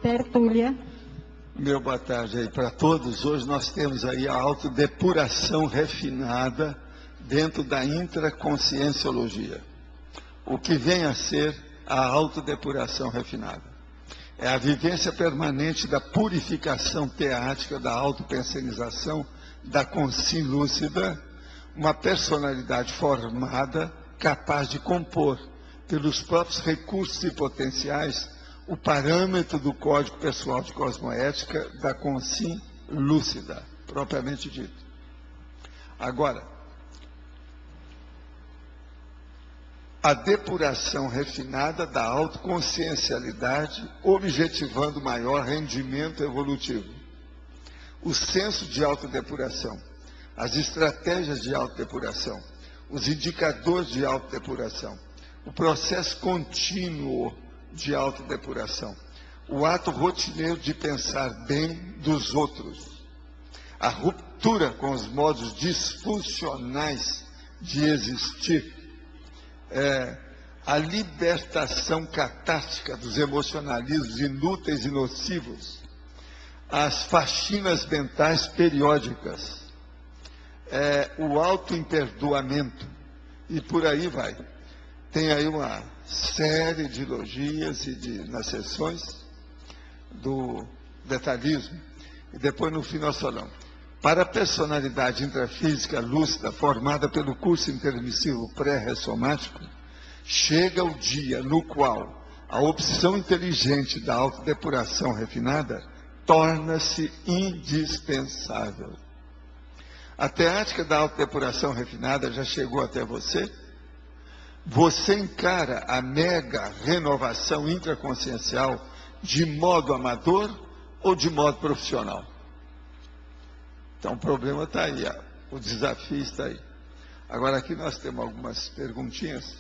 Tertúlia. Meu boa tarde aí para todos. Hoje nós temos aí a autodepuração refinada dentro da intraconscienciologia. O que vem a ser a autodepuração refinada? É a vivência permanente da purificação teática, da autopensenização, da consciência lúcida, uma personalidade formada, capaz de compor, pelos próprios recursos e potenciais, o parâmetro do Código Pessoal de Cosmoética da consciência lúcida, propriamente dito. Agora, a depuração refinada da autoconsciencialidade, objetivando maior rendimento evolutivo. O senso de autodepuração, as estratégias de autodepuração, os indicadores de autodepuração, o processo contínuo de autodepuração, o ato rotineiro de pensar bem dos outros, a ruptura com os modos disfuncionais de existir, a libertação catártica dos emocionalismos inúteis e nocivos, as faxinas mentais periódicas, o autoimperdoamento, e por aí vai. Tem aí uma série de elogias nas sessões do detalhismo, e depois no fim nós falamos. Para a personalidade intrafísica lúcida formada pelo curso intermissivo pré-ressomático, chega o dia no qual a opção inteligente da autodepuração refinada torna-se indispensável. A teática da autodepuração refinada já chegou até você? Você encara a mega renovação intraconsciencial de modo amador ou de modo profissional? Então o problema está aí, o desafio está aí. Agora aqui nós temos algumas perguntinhas.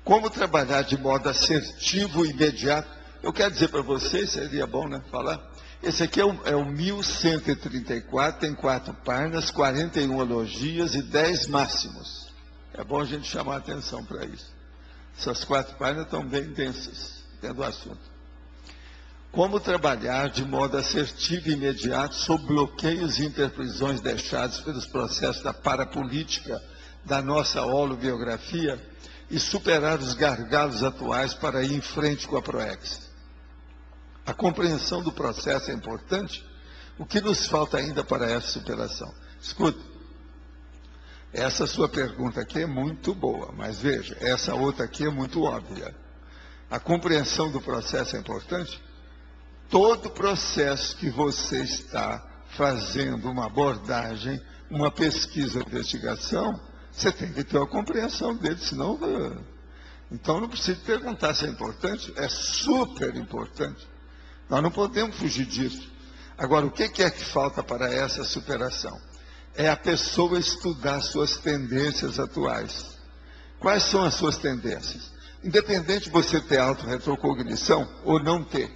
Como trabalhar de modo assertivo e imediato? Eu quero dizer para vocês, seria bom, né, falar. Esse aqui é o 1134, tem 4 páginas, 41 elogias e 10 máximos. É bom a gente chamar a atenção para isso. Essas 4 páginas estão bem densas, dentro do assunto. Como trabalhar de modo assertivo e imediato sob bloqueios e interprisões deixados pelos processos da parapolítica da nossa holobiografia e superar os gargalos atuais para ir em frente com a PROEX. A compreensão do processo é importante. O que nos falta ainda para essa superação? Escuta, essa sua pergunta aqui é muito boa, mas veja, essa outra aqui é muito óbvia. A compreensão do processo é importante? Todo processo que você está fazendo uma abordagem, uma pesquisa, uma investigação, você tem que ter uma compreensão dele, senão... Então não precisa perguntar se é importante, é super importante. Nós não podemos fugir disso. Agora, o que é que falta para essa superação? É a pessoa estudar suas tendências atuais. Quais são as suas tendências? Independente de você ter autorretrocognição ou não ter.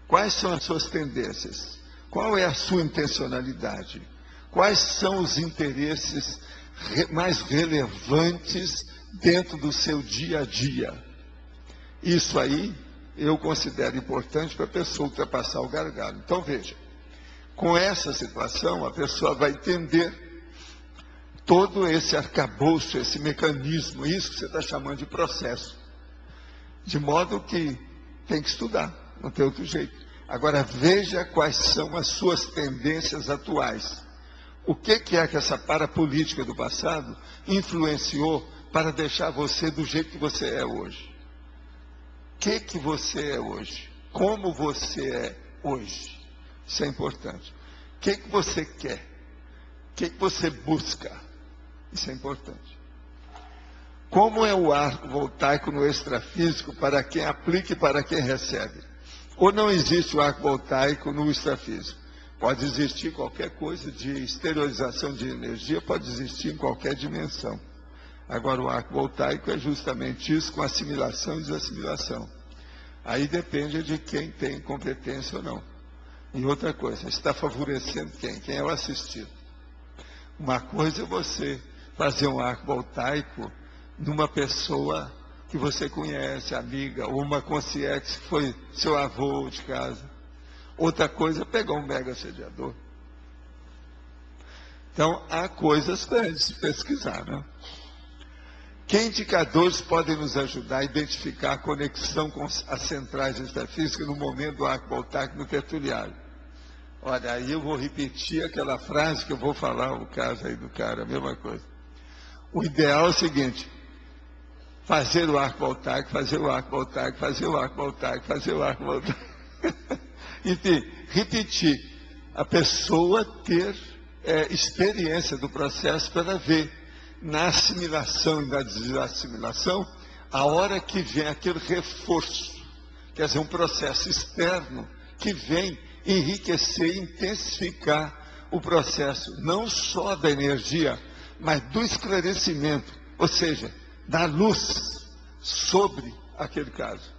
Quais são as suas tendências? Qual é a sua intencionalidade? Quais são os interesses mais relevantes dentro do seu dia a dia? Isso aí eu considero importante para a pessoa ultrapassar o gargalo. Então veja, com essa situação a pessoa vai entender todo esse arcabouço, esse mecanismo, isso que você está chamando de processo. De modo que tem que estudar, não tem outro jeito. Agora veja quais são as suas tendências atuais. O que é que essa parapolítica do passado influenciou para deixar você do jeito que você é hoje? O que você é hoje? Como você é hoje? Isso é importante. O que você quer? O que você busca? Isso é importante. Como é o arco voltaico no extrafísico para quem aplica e para quem recebe? Ou não existe o arco voltaico no extrafísico? Pode existir qualquer coisa de exteriorização de energia, pode existir em qualquer dimensão. Agora, o arco voltaico é justamente isso, com assimilação e desassimilação. Aí depende de quem tem competência ou não. E outra coisa, está favorecendo quem? Quem é o assistido. Uma coisa é você fazer um arco voltaico numa pessoa que você conhece, amiga, ou uma concierge que foi seu avô de casa. Outra coisa é pegar um mega assediador. Então, há coisas para a gente pesquisar, né? Que indicadores podem nos ajudar a identificar a conexão com as centrais extrafísicas no momento do arco voltaico no tertuliário? Olha, aí eu vou repetir aquela frase que eu vou falar, o caso aí do cara, a mesma coisa. O ideal é o seguinte: fazer o arco voltaico, fazer o arco voltaico, fazer o arco voltaico, fazer o arco voltaico. Enfim, repetir. A pessoa ter experiência do processo para ver na assimilação e na desassimilação, a hora que vem aquele reforço, quer dizer, um processo externo que vem enriquecer, intensificar o processo, não só da energia, mas do esclarecimento, ou seja, da luz sobre aquele caso.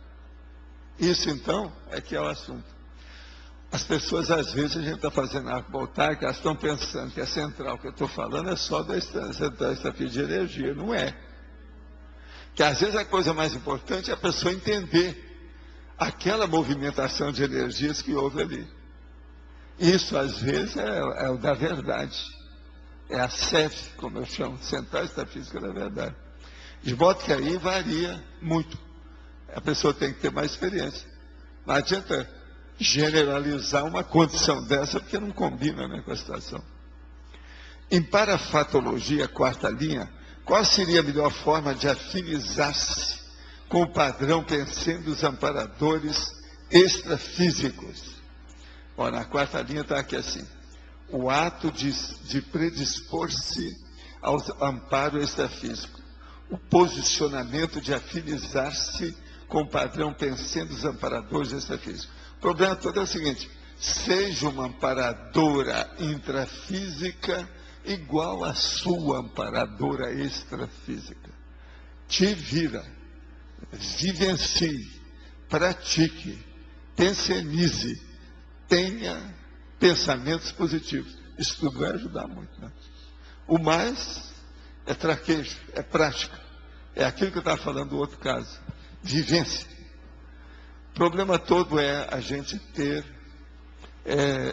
Isso, então, é que é o assunto. As pessoas, às vezes, a gente está fazendo arco voltaico, elas estão pensando que a central que eu estou falando é só da central extrafísica de energia. Não é. Que, às vezes, a coisa mais importante é a pessoa entender aquela movimentação de energias que houve ali. Isso, às vezes, é o da verdade. É a CEF, como eu chamo, Central Extrafísica da Verdade. De modo que aí varia muito. A pessoa tem que ter mais experiência. Não adianta generalizar uma condição dessa, porque não combina, né, com a situação. Em parafatologia, quarta linha, qual seria a melhor forma de afinizar-se com o padrão pensando dos amparadores extrafísicos? Ó, na quarta linha está aqui assim: o ato de predispor-se ao amparo extrafísico, o posicionamento de afinizar-se com o padrão pensando dos amparadores extrafísicos. O problema todo é o seguinte: seja uma amparadora intrafísica igual à sua amparadora extrafísica. Te vira, vivencie, pratique, pensenize, tenha pensamentos positivos. Isso tudo vai ajudar muito, né? O mais é traquejo, é prática. É aquilo que eu estava falando do outro caso. Vivência. O problema todo é a gente ter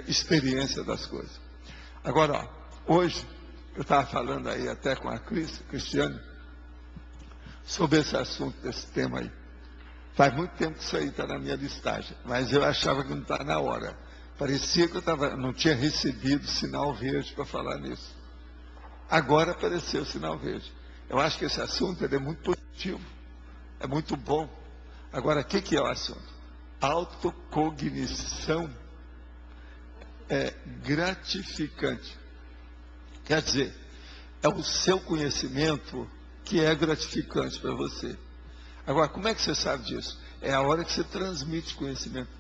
experiência das coisas. Agora, ó, hoje, eu estava falando aí até com a Cristiane sobre esse assunto, desse tema aí. Faz muito tempo que isso aí está na minha listagem, mas eu achava que não está na hora. Parecia que eu não tinha recebido sinal verde para falar nisso. Agora apareceu o sinal verde. Eu acho que esse assunto é muito positivo, é muito bom. Agora, o que é o assunto? Autocognição é gratificante. Quer dizer, é o seu conhecimento que é gratificante para você. Agora, como é que você sabe disso? É a hora que você transmite conhecimento.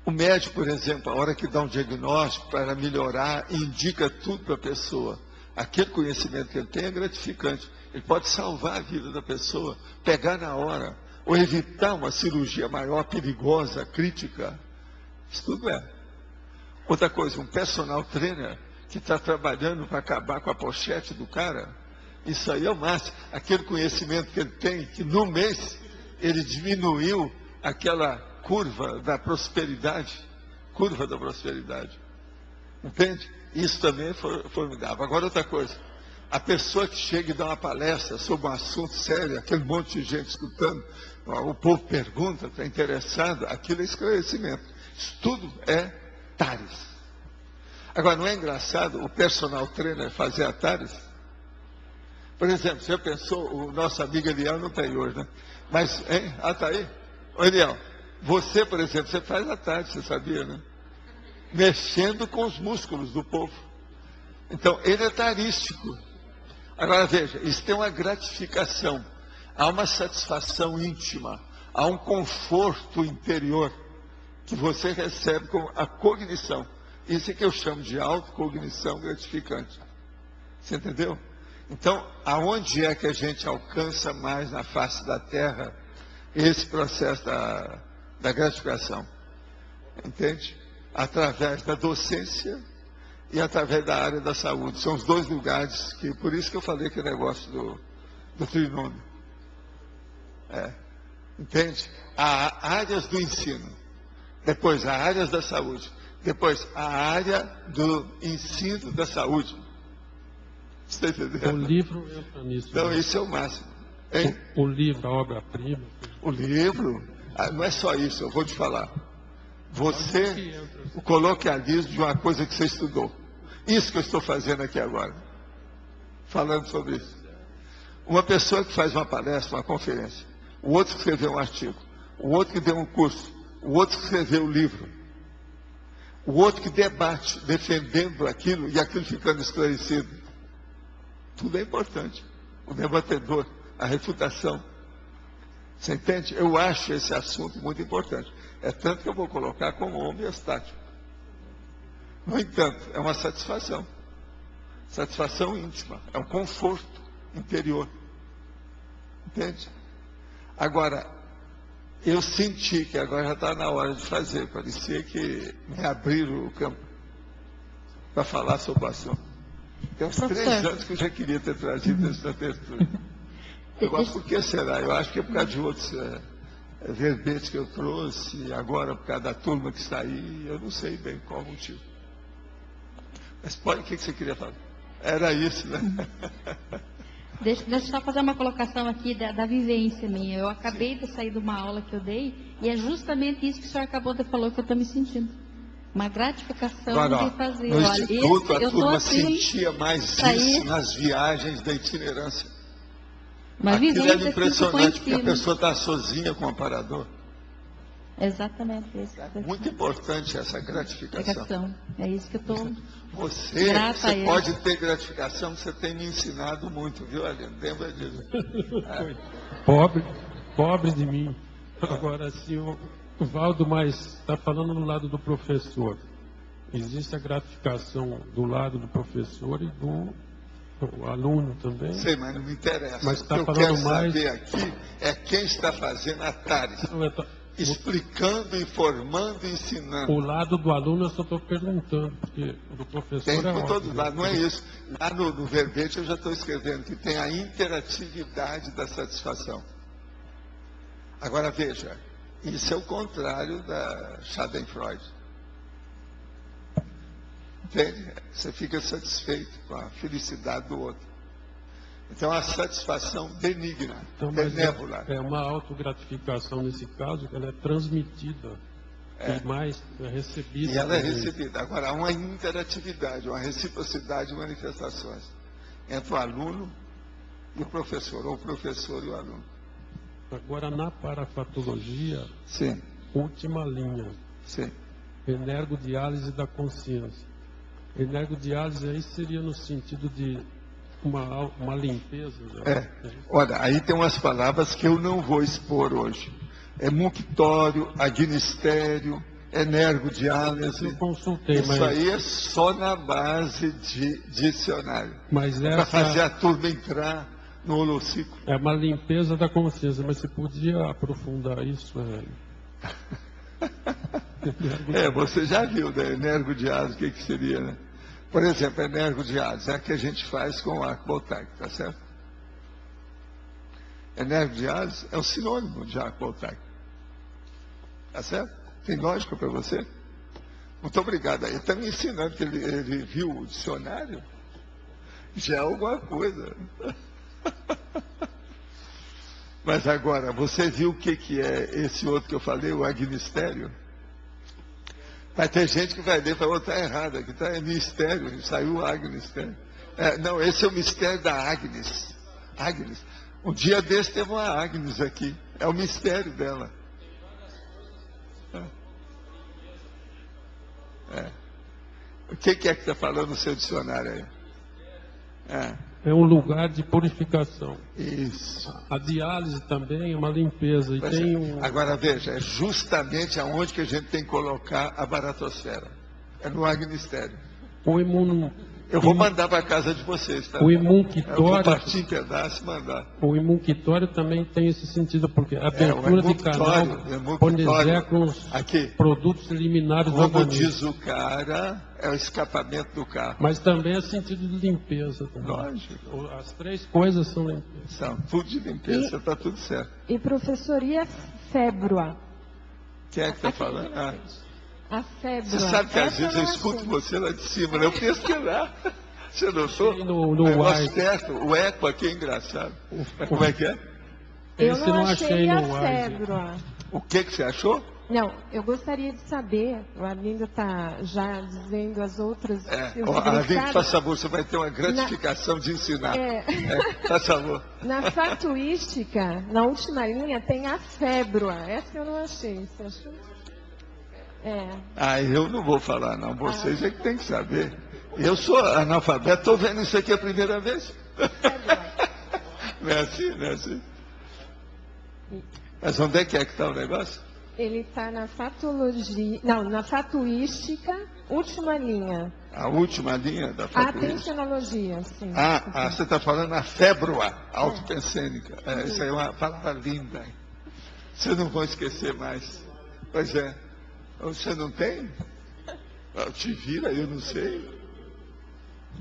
O médico, por exemplo, a hora que dá um diagnóstico para melhorar, indica tudo para a pessoa. Aquele conhecimento que ele tem é gratificante. Ele pode salvar a vida da pessoa, pegar na hora, ou evitar uma cirurgia maior, perigosa, crítica. Isso tudo é. Outra coisa, um personal trainer que está trabalhando para acabar com a pochete do cara, isso aí é o máximo. Aquele conhecimento que ele tem, que no mês ele diminuiu aquela curva da prosperidade. Curva da prosperidade. Entende? Isso também é formidável. Agora, outra coisa. A pessoa que chega e dá uma palestra sobre um assunto sério, aquele monte de gente escutando, o povo pergunta, está interessado, aquilo é esclarecimento. Isso tudo é TARES. Agora, não é engraçado o personal trainer fazer a TARES? Por exemplo, você pensou, o nosso amigo Eliel não está aí hoje, né? Mas, hein? Ah, está aí? Ô, Eliel, você, por exemplo, você faz a TARES, você sabia, né? Mexendo com os músculos do povo. Então, ele é tarístico. Agora, veja, isso tem uma gratificação. Há uma satisfação íntima. Há um conforto interior que você recebe com a cognição. Isso é que eu chamo de autocognição gratificante. Você entendeu? Então, aonde é que a gente alcança mais na face da Terra esse processo da gratificação? Entende? Através da docência e através da área da saúde. São os dois lugares que, por isso que eu falei que é negócio do trinômio. Entende? Há áreas do ensino, depois há áreas da saúde, depois a área do ensino da saúde. Você está entendendo? O livro entra nisso. Então, né? isso é o máximo. Hein? O livro, a obra-prima. O livro, não é só isso, eu vou te falar. Você, o coloquialismo de uma coisa que você estudou. Isso que eu estou fazendo aqui agora. Falando sobre isso. Uma pessoa que faz uma palestra, uma conferência. O outro que escreveu um artigo. O outro que deu um curso. O outro que escreveu um livro. O outro que debate, defendendo aquilo e aquilo ficando esclarecido. Tudo é importante. O debatedor, a refutação. Você entende? Eu acho esse assunto muito importante. É tanto que eu vou colocar como homeostático. No entanto, é uma satisfação. Satisfação íntima. É um conforto interior. Entende? Agora, eu senti que agora já está na hora de fazer. Parecia que me abriram o campo para falar sobre o assunto. Tem uns 3 anos que eu já queria ter trazido essa abertura. Agora, por que será? Eu acho que é por causa de outros verbetes que eu trouxe, agora por causa da turma que está aí, eu não sei bem qual o motivo. Mas pode, o que você queria falar? Era isso, né? Deixa eu só fazer uma colocação aqui da vivência minha. Eu acabei de sair de uma aula que eu dei, e é justamente isso que o senhor acabou de falar que eu estou me sentindo. Uma gratificação Agora, de fazer. No Olha, instituto, a turma assim, sentia mais sair, isso nas viagens da itinerância. uma Aquilo vivência era impressionante, assim, porque a pessoa está sozinha com o aparador. Exatamente isso. Muito importante essa gratificação. É isso que eu estou... Você Grata a ele. pode ter gratificação, você tem me ensinado muito, viu, Aline? Lembra disso? Pobre de mim. Agora, assim, o Valdo mais está falando no lado do professor. Existe a gratificação do lado do professor e do aluno também. Sei, mas não me interessa. Mas o que tá eu falando quero mais... saber aqui é quem está fazendo a TARES. Explicando, informando, ensinando. O lado do aluno eu só estou perguntando, porque o do professor Tem é por todos óbvio. lados, não é isso. Lá no verbete eu já estou escrevendo que tem a interatividade da satisfação. Agora veja, isso é o contrário da Schadenfreude. Entende? Você fica satisfeito com a felicidade do outro. Então, a satisfação benigna, Então, benévola. é uma autogratificação nesse caso, que ela é transmitida e mais é recebida. E ela é também. recebida. Agora, há uma interatividade, uma reciprocidade de manifestações entre o aluno e o professor, ou o professor e o aluno. Agora, na parafatologia, Sim, última linha, sim. energodiálise da consciência. Energodiálise aí seria no sentido de uma limpeza. Né? Olha, aí tem umas palavras que eu não vou expor hoje. É munctório, agnistério, energodiálise. Eu consultei, Isso mas... aí é só na base de dicionário. Mas Para fazer essa a turma entrar no holociclo. é uma limpeza da consciência, mas você podia aprofundar isso? Você já viu, né? Energodiálise, o que seria, né? Por exemplo, energodiálise é a que a gente faz com o arco voltaico, tá certo? Energodiálise é o sinônimo de arco voltaico. Tá certo? Tem lógica para você? Muito obrigado. Ele está me ensinando que ele viu o dicionário. Já é alguma coisa. Mas agora, você viu o que é esse outro que eu falei, o agnistério? Vai ter gente que vai ler e falar, está errado, aqui está mistério, saiu o agnistério. Não, esse é o mistério da Agnes. Agnes. Um dia desse teve uma Agnes aqui. É o mistério dela. O que é que está falando no seu dicionário aí? É um lugar de purificação. Isso. A diálise também é uma limpeza. E tem Agora veja, é justamente aonde que a gente tem que colocar a baratosfera. É no agnistério. o Eu vou mandar para a casa de vocês, tá? O Eu vou imunquitório, partir em pedaços e mandar. o imunquitório também tem esse sentido, porque a abertura de canal imunquitório, poneser com os aqui, produtos liminares do como organismo. diz o cara, é o escapamento do carro. Mas também é sentido de limpeza também. Lógico. As três coisas são limpezas. São tudo de limpeza, está tudo certo. E professor, e a fébroa? Quem é que está falando? Ah, A fébroa. você sabe que às Essa vezes eu eu não escuto achei. você lá de cima, né? Eu penso que é lá. Você notou? No Negócio Wise. perto, o eco aqui é engraçado. Como é que é? Eu Esse não achei achei a no Wise. fébroa. O que você achou? Não, eu gostaria de saber, o Arlindo está já dizendo as outras. os Arlindo, significados. faz favor, você vai ter uma gratificação de ensinar. É. Faz favor. Na fatuística, na última linha, tem a fébroa. Essa eu não achei. Você achou? Eu não vou falar, não. Vocês é que tem que saber. Eu sou analfabeto, estou vendo isso aqui a primeira vez. Não é assim, não é assim. Mas onde é que está o negócio? Ele está na fatologia. Não, na fatuística, última linha. A última linha da faculdade. Atencionologia, sim. Você está falando na fébroa autopensênica. Isso aí é uma palavra linda. Vocês não vão esquecer mais. Pois é. Você não tem? Te vira, eu não sei.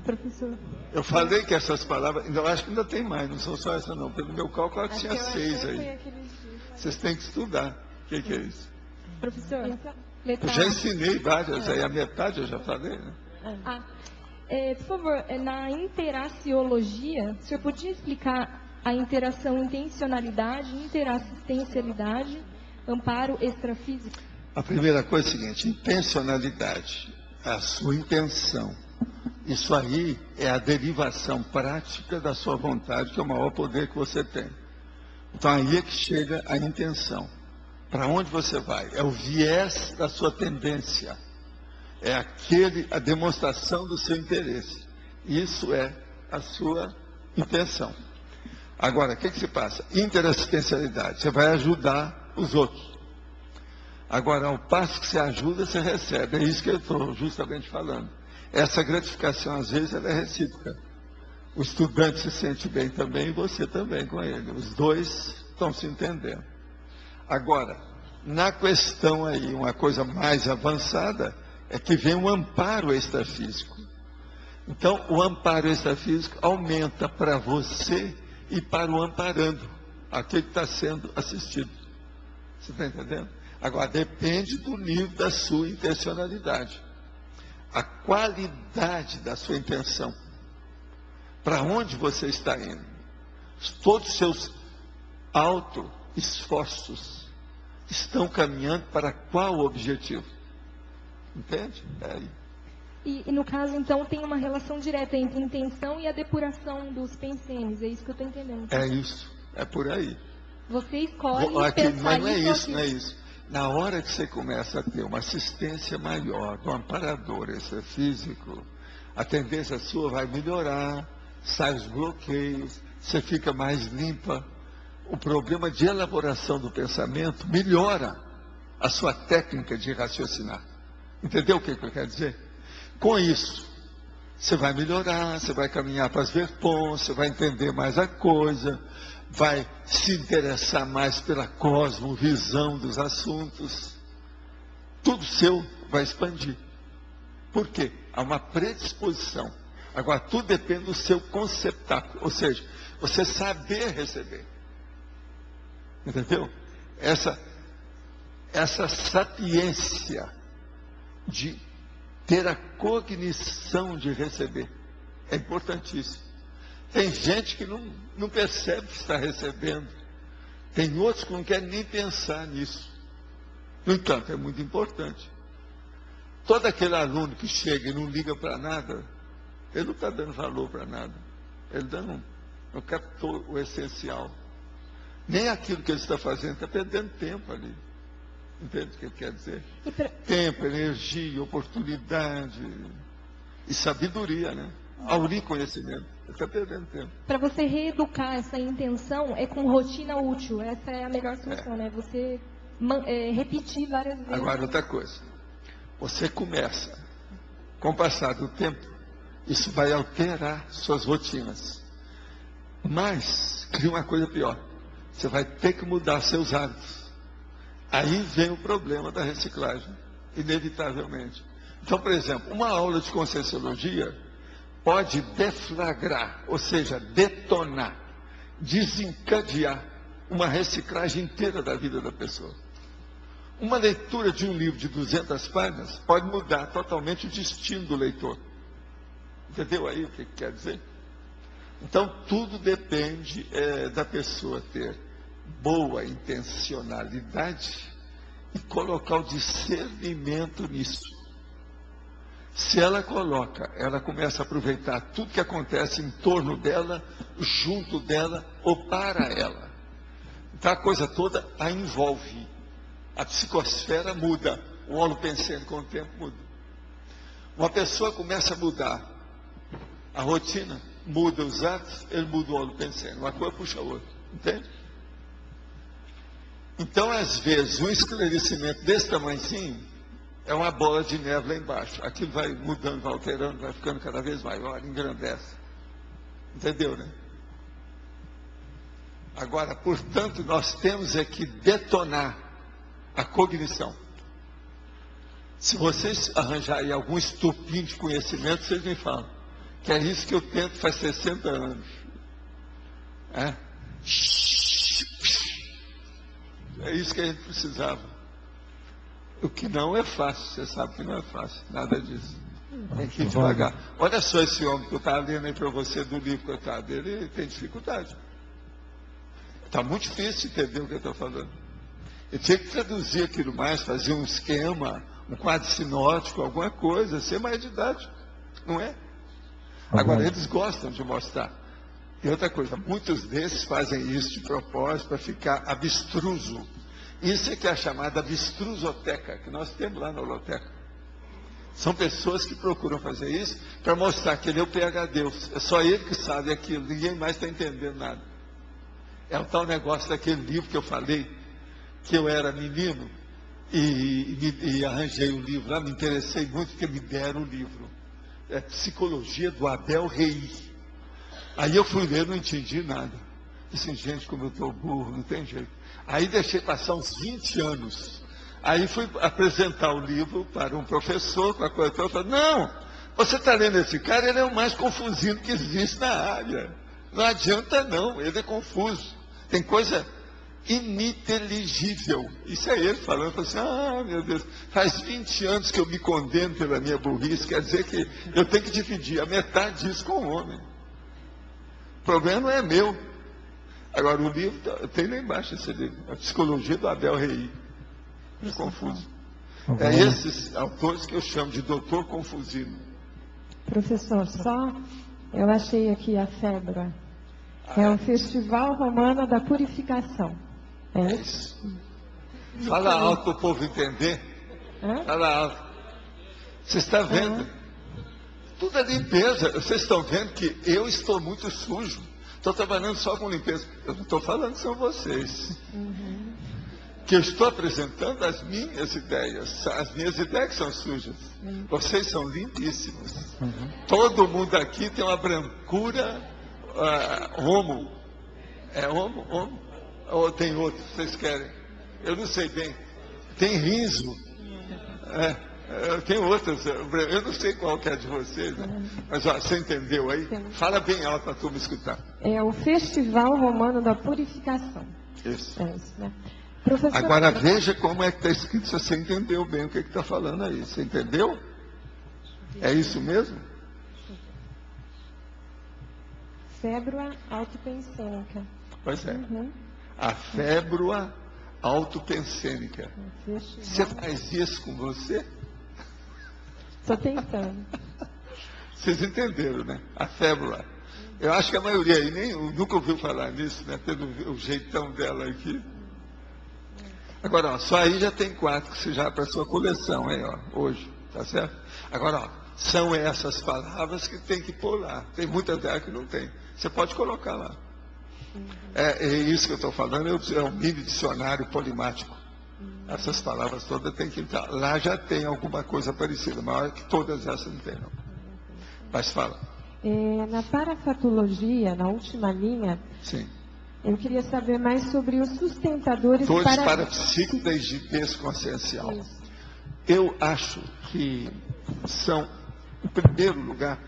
Professor. Eu falei que essas palavras, eu acho que ainda tem mais, não são só essas não. Pelo meu cálculo, acho que tinha 6 aí. Vocês têm que estudar. O que é isso? Professor, Eu já ensinei várias, aí a metade eu já falei, né? Por favor, na interaciologia, o senhor podia explicar a interação intencionalidade, interassistencialidade, amparo extrafísico? A primeira coisa é a seguinte, intencionalidade, a sua intenção. Isso aí é a derivação prática da sua vontade, que é o maior poder que você tem. Então aí é que chega a intenção. Para onde você vai? É o viés da sua tendência. É a demonstração do seu interesse. Isso é a sua intenção. Agora, o que se passa? Interassistencialidade. Você vai ajudar os outros. Agora, ao passo que você ajuda, você recebe. É isso que eu estou justamente falando. Essa gratificação, às vezes, ela é recíproca. O estudante se sente bem também e você também com ele. Os dois estão se entendendo. Agora, na questão aí, uma coisa mais avançada, é que vem um amparo extrafísico. Então, o amparo extrafísico aumenta para você e para o amparando, aquele que está sendo assistido. Você está entendendo? Agora, depende do nível da sua intencionalidade. A qualidade da sua intenção. Para onde você está indo? Todos os seus auto-esforços estão caminhando para qual objetivo? Entende? É aí. E no caso, então, tem uma relação direta entre intenção e a depuração dos pensenes. É isso que eu estou entendendo. É isso. É por aí. Você escolhe Mas pensar não é nisso isso, não é isso. Na hora que você começa a ter uma assistência maior do amparador extrafísico, a tendência sua vai melhorar, sai os bloqueios, você fica mais limpa. O problema de elaboração do pensamento melhora a sua técnica de raciocinar. Entendeu o que eu quero dizer? Com isso, você vai melhorar, você vai caminhar para as vertons, você vai entender mais a coisa, vai se interessar mais pela cosmovisão dos assuntos. Tudo seu vai expandir. Por quê? Há uma predisposição. Agora, tudo depende do seu conceptáculo, ou seja, você saber receber. Entendeu? Essa sapiência de ter a cognição de receber é importantíssimo. Tem gente que não percebe que está recebendo. Tem outros que não querem nem pensar nisso. No entanto, é muito importante. Todo aquele aluno que chega e não liga para nada, ele não está dando valor para nada. Ele não captou o essencial. Nem aquilo que ele está fazendo, está perdendo tempo ali. Entende o que ele quer dizer? Tempo, energia, oportunidade e sabedoria, né? Aurir conhecimento. Ele está perdendo tempo. Para você reeducar essa intenção, é com rotina útil. Essa é a melhor solução, né? Você repetir várias vezes. Agora, outra coisa. Você começa, com o passar do tempo, Isso vai alterar suas rotinas. Mas, cria uma coisa pior. Você vai ter que mudar seus hábitos. Aí vem o problema da reciclagem, inevitavelmente. Então, por exemplo, uma aula de Conscienciologia pode deflagrar, ou seja, detonar, desencadear uma reciclagem inteira da vida da pessoa. Uma leitura de um livro de 200 páginas pode mudar totalmente o destino do leitor. Entendeu aí o que quer dizer? Então, tudo depende da pessoa ter boa intencionalidade e colocar o discernimento nisso. Se ela começa a aproveitar tudo que acontece em torno dela, junto dela ou para ela. Então, a coisa toda a envolve. A psicosfera muda, o holopensene com o tempo muda. Uma pessoa começa a mudar a rotina, muda os atos, ele muda o holopensene. Uma coisa puxa a outra, entende? Então, às vezes, um esclarecimento desse tamanhozinho é uma bola de neve lá embaixo. Aquilo vai mudando, vai alterando, vai ficando cada vez maior, engrandece. Entendeu, né? Agora, portanto, nós temos é que detonar a cognição. Se vocês arranjarem algum estupim de conhecimento, vocês me falam. Que é isso que eu tento faz 60 anos. É isso que a gente precisava. O que não é fácil, você sabe que não é fácil, nada disso. Tem que ir devagar. Olha só esse homem que eu estava lendo aí para você do livro que eu estava dele, ele tem dificuldade. Está muito difícil entender o que eu estou falando. Eu tinha que traduzir aquilo mais, fazer um esquema, um quadro sinótico, alguma coisa, ser mais didático, não é? Agora, eles gostam de mostrar. E outra coisa, muitos desses fazem isso de propósito para ficar abstruso. Isso é que é a chamada abstrusoteca, que nós temos lá na holoteca. São pessoas que procuram fazer isso para mostrar que ele é o PhD. É só ele que sabe aquilo, ninguém mais está entendendo nada. É o tal negócio daquele livro que eu falei, que eu era menino e arranjei o livro lá, me interessei muito porque me deram o livro. É Psicologia do Abel Rei. Aí eu fui ler, não entendi nada. Disse, gente, como eu estou burro, não tem jeito. Aí deixei passar uns 20 anos. Aí fui apresentar o livro para um professor, com a coisa toda, falei, não, você está lendo esse cara, ele é o mais confusinho que existe na área. Não adianta não, ele é confuso. Tem coisa ininteligível. Isso é ele falando, eu falei assim, meu Deus, faz 20 anos que eu me condeno pela minha burrice, quer dizer que eu tenho que dividir a metade disso com o homem. O problema não é meu. Agora, o livro, tem lá embaixo esse livro, A Psicologia do Abel Rei. É confuso. É esses autores que eu chamo de doutor confusino. Professor, eu achei aqui a FEBRA. É o Festival Romano da Purificação. É isso? Fala alto para o povo entender. Fala alto. Você está vendo? Tudo é limpeza. Vocês estão vendo que eu estou muito sujo. Estou trabalhando só com limpeza. Eu não estou falando que são vocês. Que eu estou apresentando as minhas ideias. As minhas ideias que são sujas. Vocês são limpíssimos. Todo mundo aqui tem uma brancura homo. É homo? Homo? Ou tem outro que vocês querem? Eu não sei bem. Tem riso. Tem outras. Eu não sei qual que é de vocês. Né? Mas você entendeu aí? Fala bem alto para a turma escutar. É o Festival Romano da Purificação. Isso. É isso, né? Professor, agora veja como é que está escrito, se você entendeu bem o que está falando aí. Você entendeu? É isso mesmo? Fébrua autopensênica. Pois é. A fébrua autopensênica. Você faz isso com você? Estou tentando. Vocês entenderam, né? A fébrua. Eu acho que a maioria aí nunca ouviu falar nisso, né? Pelo o jeitão dela aqui. Agora, ó, só aí já tem 4 que você já para a sua coleção, aí, ó, hoje, tá certo? Agora, ó, são essas palavras que tem que pôr lá. Tem muitas delas que não tem. Você pode colocar lá. É isso que eu estou falando, é um mini dicionário polimático. Essas palavras todas tem que entrar. Lá já tem alguma coisa parecida, mas que todas essas não tem, não. Mas fala. Na parafatologia, na última linha, Sim. eu queria saber mais sobre os sustentadores Dores parapsíquicos da rigidez consciencial. Isso. Eu acho que são, em primeiro lugar,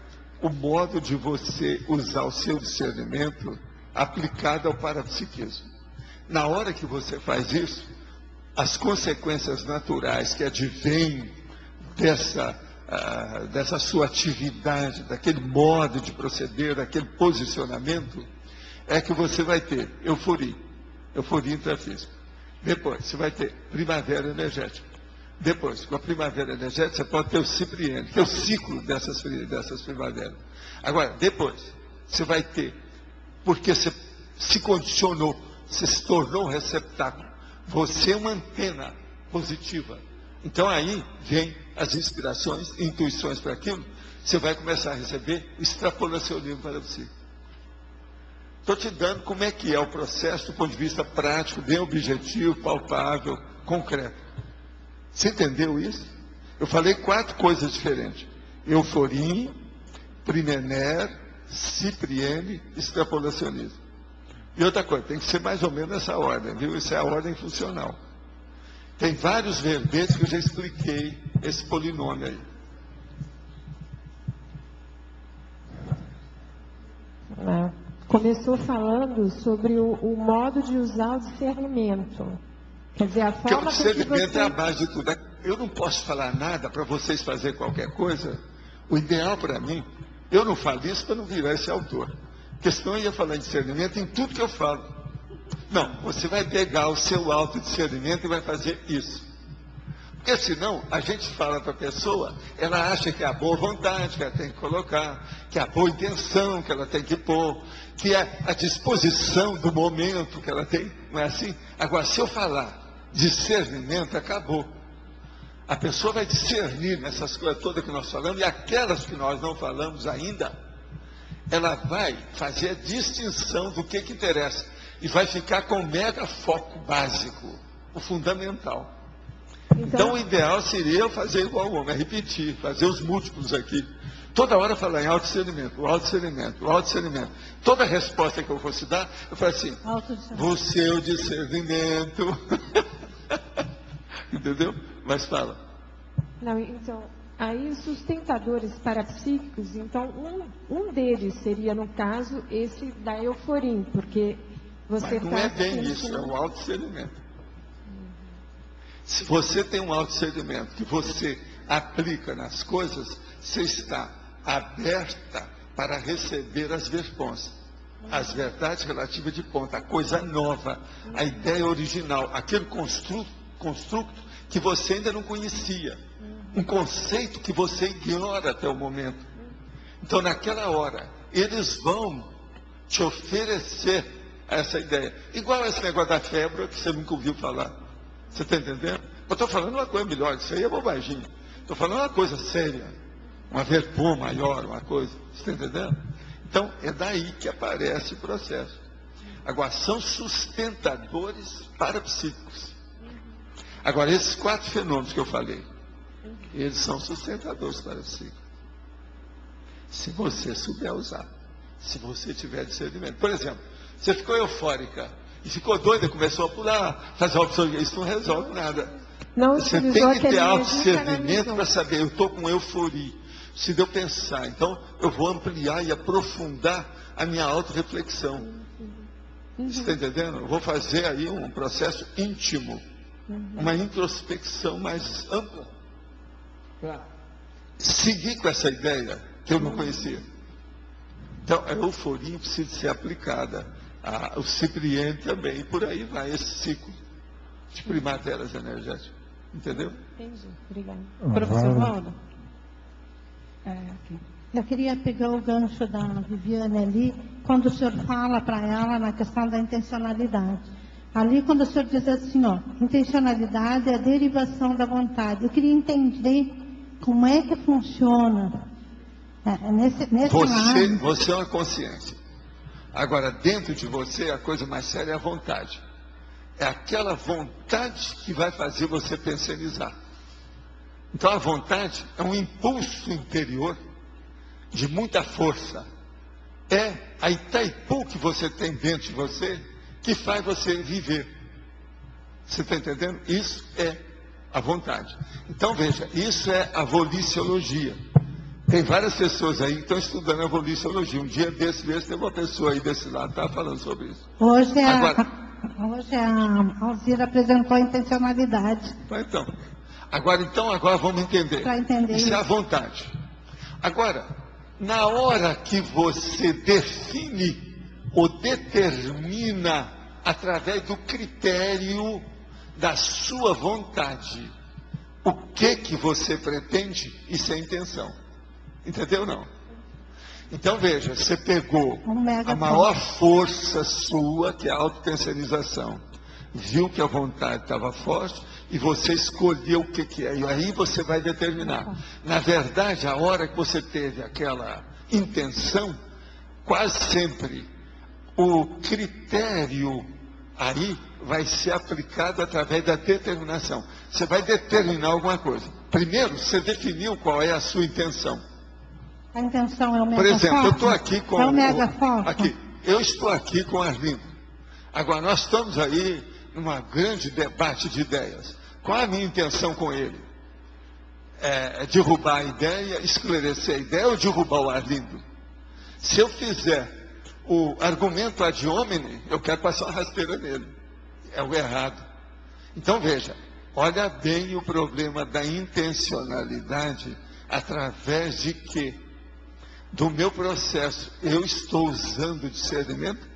o modo de você usar o seu discernimento aplicado ao parapsiquismo. Na hora que você faz isso, as consequências naturais que advêm dessa sua atividade, daquele modo de proceder, daquele posicionamento, é que você vai ter euforia intrafísica. Depois, você vai ter primavera energética. Depois, com a primavera energética, você pode ter o cipriene, que é o ciclo dessas primaveras. Agora, depois, você vai ter, porque você se condicionou, você se tornou um receptáculo, você é uma antena positiva. Então aí vem as inspirações, intuições para aquilo, você vai começar a receber o extrapolacionismo parapsíquico. Estou te dando como é que é o processo do ponto de vista prático, bem objetivo, palpável, concreto. Você entendeu isso? Eu falei 4 coisas diferentes. Euforia, primener, cipriene, extrapolacionismo. E outra coisa, tem que ser mais ou menos nessa ordem, viu? Isso é a ordem funcional. Tem vários verbetes que eu já expliquei esse polinômio aí. Começou falando sobre o modo de usar o discernimento. Quer dizer, a Porque o forma discernimento você... é a base de tudo. Eu não posso falar nada para vocês fazerem qualquer coisa. O ideal para mim, eu não falo isso para não virar esse autor. Porque senão eu ia falar em discernimento em tudo que eu falo. Não, você vai pegar o seu autodiscernimento e vai fazer isso. Porque senão a gente fala para a pessoa, ela acha que é a boa vontade que ela tem que colocar, que é a boa intenção que ela tem que pôr, que é a disposição do momento que ela tem, não é assim? Agora, se eu falar discernimento, acabou. A pessoa vai discernir nessas coisas todas que nós falamos, e aquelas que nós não falamos ainda, ela vai fazer a distinção do que interessa, e vai ficar com o mega foco básico, o fundamental. Então, o ideal seria eu fazer igual o homem, repetir, fazer os múltiplos aqui. Toda hora falar em autodiscernimento, autodiscernimento, autodiscernimento. Toda resposta que eu fosse dar, eu falo assim, você é o discernimento. Entendeu? Mas fala. Não, então, aí os sustentadores parapsíquicos, então, um deles seria, no caso, esse da euforia, porque você Mas não é bem isso, é o autodiscernimento. Se você tem um autodiscernimento que você aplica nas coisas, você está aberta para receber as verpons, as verdades relativas de ponta, a coisa nova, a ideia original, aquele construto que você ainda não conhecia, um conceito que você ignora até o momento. Então, naquela hora, eles vão te oferecer essa ideia. Igual esse negócio da febre que você nunca ouviu falar. Você está entendendo? Eu estou falando uma coisa melhor, isso aí é bobagem. Estou falando uma coisa séria, uma verpom maior, uma coisa. Você está entendendo? Então, é daí que aparece o processo. Agora, são sustentadores parapsíquicos. Agora, esses 4 fenômenos que eu falei, eles são sustentadores parapsíquicos. Se você souber usar, se você tiver discernimento. Por exemplo, você ficou eufórica e ficou doida, começou a pular, fazer opção, isso não resolve nada. Não você tem que ter autodiscernimento para saber, eu estou com euforia. Se eu pensar, então eu vou ampliar e aprofundar a minha autorreflexão. Você está entendendo? Eu vou fazer aí um processo íntimo, uma introspecção mais ampla, para seguir com essa ideia que eu não conhecia. Então, a euforia precisa ser aplicada. O cipriene também, e por aí vai esse ciclo de primaveras energéticas. Entendeu? Entendi, obrigada. Professor Valdo? Eu queria pegar o gancho da Viviane ali, quando o senhor fala para ela na questão da intencionalidade. Ali, quando o senhor diz assim, ó, intencionalidade é a derivação da vontade. Eu queria entender como é que funciona nesse lado. Você é uma consciência. Agora, dentro de você, a coisa mais séria é a vontade. É aquela vontade que vai fazer você pensionizar. Então, a vontade é um impulso interior de muita força. É a Itaipu que você tem dentro de você que faz você viver. Você está entendendo? Isso é a vontade. Então veja, isso é a voliciologia. Tem várias pessoas aí que estão estudando a voliciologia. Um dia desse mesmo, tem uma pessoa aí desse lado que estava falando sobre isso. Hoje Agora, a Alzira apresentou a intencionalidade. Agora vamos entender. Para entender Isso é a isso. vontade. Agora, na hora que você define ou determina através do critério da sua vontade o que você pretende, isso é intenção. Entendeu ou não? Então veja, você pegou a maior força sua, que é a autopensorização, viu que a vontade estava forte e você escolheu o que é. E aí você vai determinar. Na verdade, a hora que você teve aquela intenção, quase sempre o critério aí vai ser aplicado através da determinação. Você vai determinar alguma coisa. Primeiro, você definiu qual é a sua intenção. A intenção é o megafoco? Por exemplo, eu estou aqui com... É o megafoco? Aqui, eu estou aqui com o Arlindo. Agora, nós estamos aí num grande debate de ideias. Qual a minha intenção com ele? É derrubar a ideia, esclarecer a ideia ou derrubar o Arlindo? Se eu fizer o argumento ad hominem, eu quero passar uma rasteira nele. É o errado. Então veja, olha bem o problema da intencionalidade através de que do meu processo eu estou usando discernimento.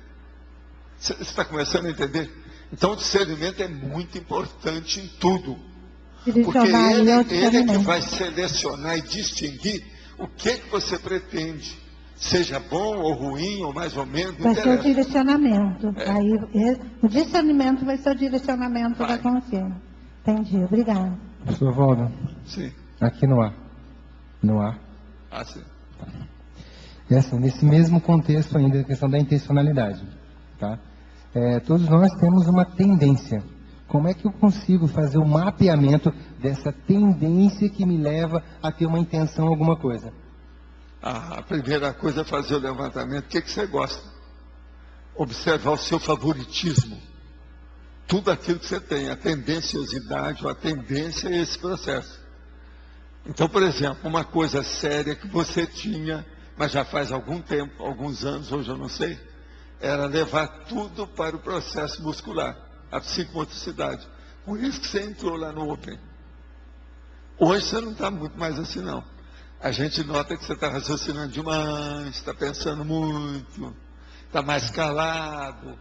Você está começando a entender? Então o discernimento é muito importante em tudo. Porque ele é que vai selecionar e distinguir o que você pretende. Seja bom ou ruim, ou mais ou menos, não vai ser o interessa. direcionamento. Aí, o discernimento vai ser o direcionamento da consciência. Entendi, obrigada. Professor Valdo, Sim. aqui no ar. No ar. Ah, sim. E assim, nesse mesmo contexto ainda, a questão da intencionalidade. Tá? Todos nós temos uma tendência. Como é que eu consigo fazer o mapeamento dessa tendência que me leva a ter uma intenção, alguma coisa? A primeira coisa é fazer o levantamento. O que você gosta? Observar o seu favoritismo. Tudo aquilo que você tem, a tendenciosidade ou a tendência a esse processo. Então, por exemplo, uma coisa séria que você tinha, mas já faz algum tempo, alguns anos, hoje eu não sei, era levar tudo para o processo muscular, a psicomotricidade. Por isso que você entrou lá no Open. Hoje você não está muito mais assim, não. A gente nota que você está raciocinando demais, está pensando muito, está mais calado.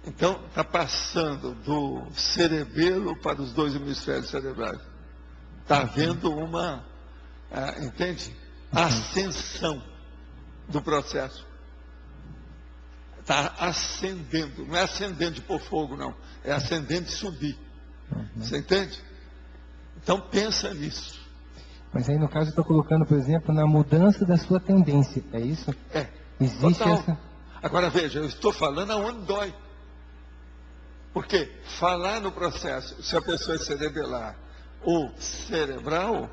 Então, está passando do cerebelo para os 2 hemisférios cerebrais. Está havendo uma, entende? Ascensão do processo. Está ascendendo. Não é ascendendo de pôr fogo, não. É ascendendo de subir. Você entende? Então, pensa nisso. Mas aí, no caso, eu estou colocando, por exemplo, na mudança da sua tendência. É isso? É. Existe Total. essa... Agora, veja, eu estou falando aonde dói. Porque falar no processo, se a pessoa é cerebelar ou cerebral,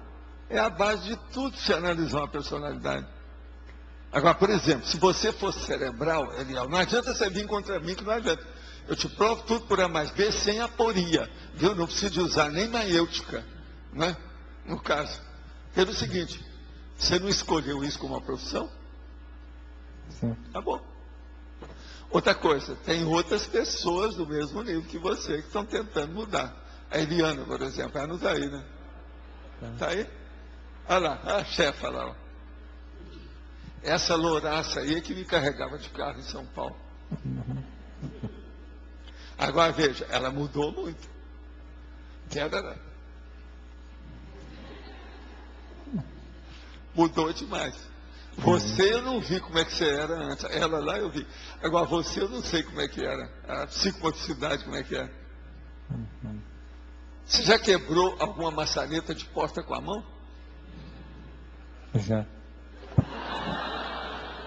é a base de tudo se analisar uma personalidade. Agora, por exemplo, se você for cerebral, Eliel, não adianta você vir contra mim, que não adianta. Eu te provo tudo por A mais B sem aporia. Viu? Não preciso de usar nem maiêutica, né? No caso. Pelo seguinte, você não escolheu isso como uma profissão? Sim. Tá bom. Outra coisa, tem outras pessoas do mesmo nível que você que estão tentando mudar. A Eliana, por exemplo, ela não está aí, né? Está aí? Olha lá, a chefa lá. Ó. Essa louraça aí é que me carregava de carro em São Paulo. Agora veja, ela mudou muito. Mudou demais. Você eu não vi como é que você era antes. Ela lá eu vi. Agora você eu não sei como é que era. A psicomotricidade como é que é. Você já quebrou alguma maçaneta de porta com a mão? Já.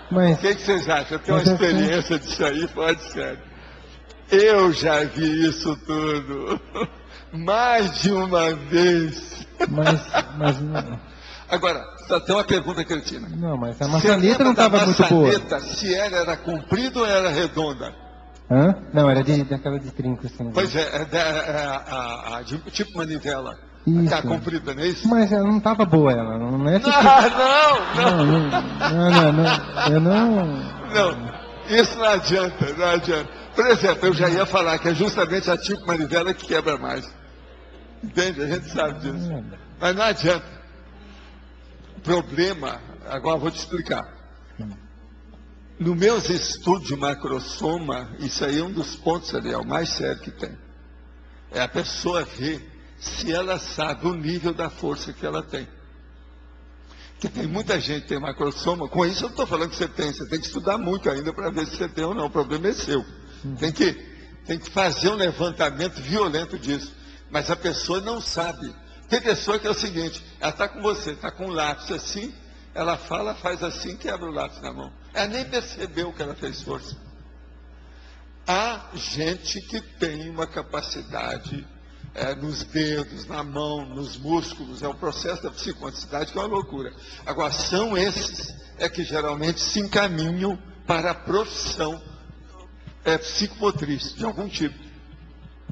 Mas... O que vocês acham? Eu tenho uma experiência disso aí, pode ser. Eu já vi isso tudo. Mais de uma vez. Mas Agora, tem uma pergunta cretina. Não, mas a Você maçaneta lembra não da estava muito boa. maçaneta, se ela era comprida ou era redonda? Hã? Não, era daquela de trinco, assim. Pois é, tipo manivela. Isso. A comprida, não é isso? Mas ela não estava boa, ela. Não é essa Não, isso não adianta, não adianta. Por exemplo, eu já ia falar que é justamente a tipo manivela que quebra mais. Entende? A gente sabe disso. Mas não adianta. O problema, agora eu vou te explicar. No meus estudos de macrosoma, isso aí é um dos pontos ali, é o mais sério que tem. É a pessoa ver se ela sabe o nível da força que ela tem. Porque tem muita gente que tem macrosoma, com isso eu não estou falando que você tem que estudar muito ainda para ver se você tem ou não, o problema é seu. Tem que fazer um levantamento violento disso. Mas a pessoa não sabe. Tem pessoa que é o seguinte, ela está com você, está com um lápis assim, ela fala, faz assim, quebra o lápis na mão. Ela nem percebeu que ela fez força. Há gente que tem uma capacidade nos dedos, na mão, nos músculos, é um processo da psicomotricidade que é uma loucura. Agora, são esses que geralmente se encaminham para a profissão psicomotriz, de algum tipo.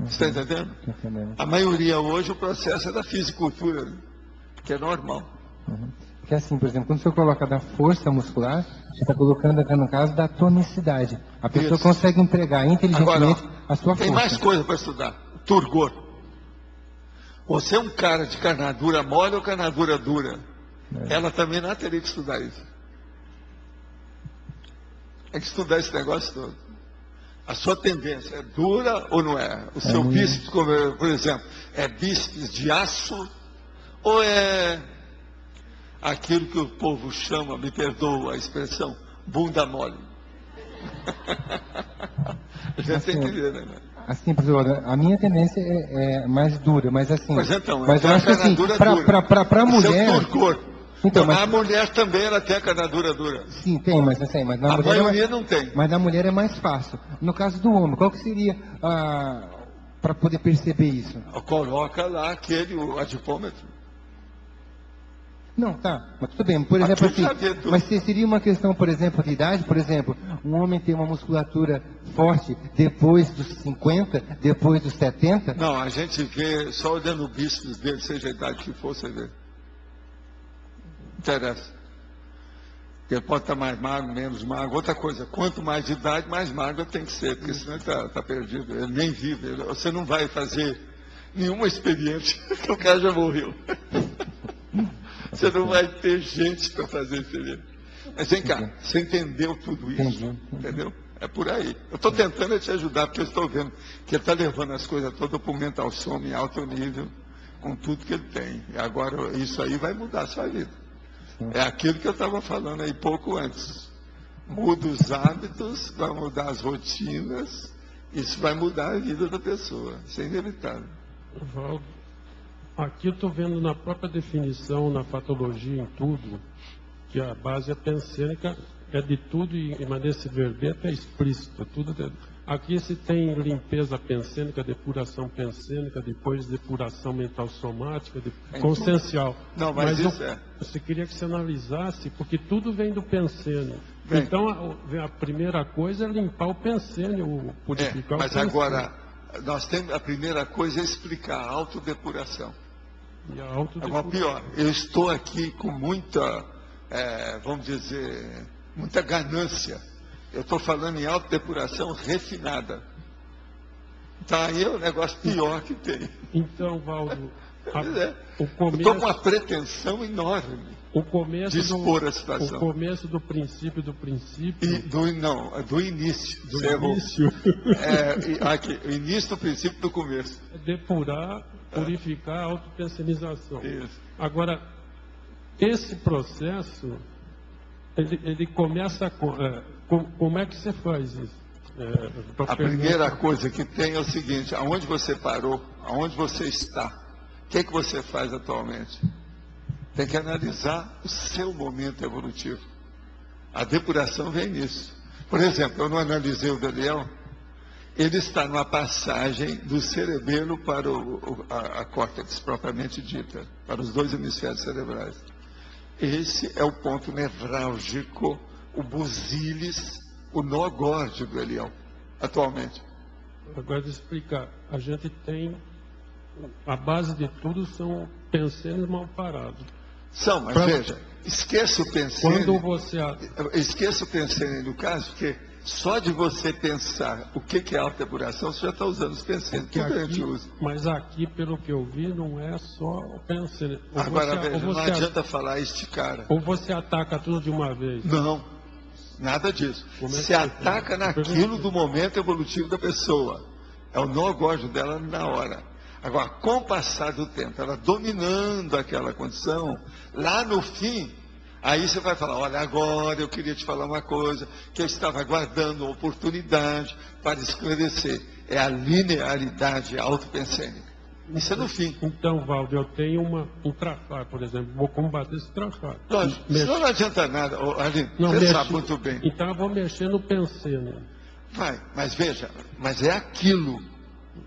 Você está entendendo? A maioria hoje, o processo é da fisicultura, que é normal. Porque assim, por exemplo, quando você coloca da força muscular, você está colocando, no caso, da tonicidade. A pessoa consegue empregar inteligentemente a sua força. Tem mais coisa para estudar. Turgor. Você é um cara de carnadura mole ou carnadura dura? Ela também não teria que estudar isso. Tem que estudar esse negócio todo. A sua tendência é dura ou não é? O seu bíceps, por exemplo, é bíceps de aço ou é aquilo que o povo chama, me perdoa a expressão, bunda mole? Já tem que entender, né? Assim, professor, a minha tendência é mais dura, mas assim... Mas então, mas eu acho que assim, para a mulher... Então, mas a mulher também ela tem a carnadura dura. Sim, tem, mas assim, mas na a mulher maioria não tem. Mas na mulher é mais fácil. No caso do homem, qual que seria para poder perceber isso? Coloca lá o adipômetro. Não, tá, mas tudo bem. Por exemplo, assim, mas seria uma questão, por exemplo, de idade? Por exemplo, um homem tem uma musculatura forte depois dos 50, depois dos 70? Não, a gente vê só olhando o bíceps dele, seja a idade que for, você vê. Interessa. Ele pode estar mais magro, menos magro. Outra coisa, quanto mais de idade, mais magro tem que ser, porque senão ele está perdido. Ele nem vive. Você não vai fazer nenhuma experiência, porque o cara já morreu. Você não vai ter gente para fazer experiência. Mas vem cá, você entendeu tudo isso? Entendeu? É por aí. Eu estou tentando te ajudar, porque eu estou vendo que ele está levando as coisas todas para o mental soma em alto nível, com tudo que ele tem. E agora isso aí vai mudar a sua vida. É aquilo que eu estava falando aí pouco antes. Muda os hábitos, vai mudar as rotinas, isso vai mudar a vida da pessoa. Isso é inevitável. Valdo, aqui eu estou vendo na própria definição, na patologia, em tudo, que a base é pensênica, é de tudo, mas nesse verbete é explícito. Aqui se tem limpeza pensênica, depuração pensênica, depois depuração mental somática, consciencial. Não, mas isso você queria que você analisasse, porque tudo vem do pensênio. Então, a primeira coisa é limpar o pensênio, purificar o pensênio. Mas agora, a primeira coisa é explicar a autodepuração. E a autodepuração. Agora, pior, eu estou aqui com muita, vamos dizer, muita ganância. Eu estou falando em autodepuração refinada. Tá aí é o negócio pior que tem. Então, Valdo, eu estou com uma pretensão enorme de expor a situação. O começo do princípio. Do início. Do início. Aqui, o início do princípio do começo. É depurar, purificar a autopensenização. Isso. Agora, esse processo, ele começa como é que você faz isso? A primeira coisa que tem é o seguinte: aonde você parou, aonde você está, o que é que você faz atualmente? Tem que analisar o seu momento evolutivo. A depuração vem nisso. Por exemplo, eu não analisei o Daniel, ele está numa passagem do cerebelo para a córtex propriamente dita, para os dois hemisférios cerebrais. Esse é o ponto nevrálgico, o busilis, o nó górdico, Eliel, atualmente. Agora, de explicar, a gente tem, a base de tudo são pensênios mal parados. São, mas veja, esqueça o Quando pensênio, você... esqueça o pensênio no caso, porque só de você pensar o que é autodepuração, você já está usando os pensênios, tudo a gente usa. Mas aqui, pelo que eu vi, não é só o pensênio. Agora, veja, não adianta falar este cara. Ou você ataca tudo de uma vez. Não, nada disso. Se ataca naquilo do momento evolutivo da pessoa. É o nó górdico dela na hora. Agora, com o passar do tempo, ela dominando aquela condição, lá no fim, aí você vai falar, olha, agora eu queria te falar uma coisa, que eu estava aguardando uma oportunidade para esclarecer. É a linearidade autopensênica. Isso é no fim. Então, Valdo, eu tenho um trafar, por exemplo, vou combater esse trafar. Lógico, senão não adianta nada, Arlindo, você sabe muito bem. Então eu vou mexer no pensênio. Vai, mas veja, mas é aquilo.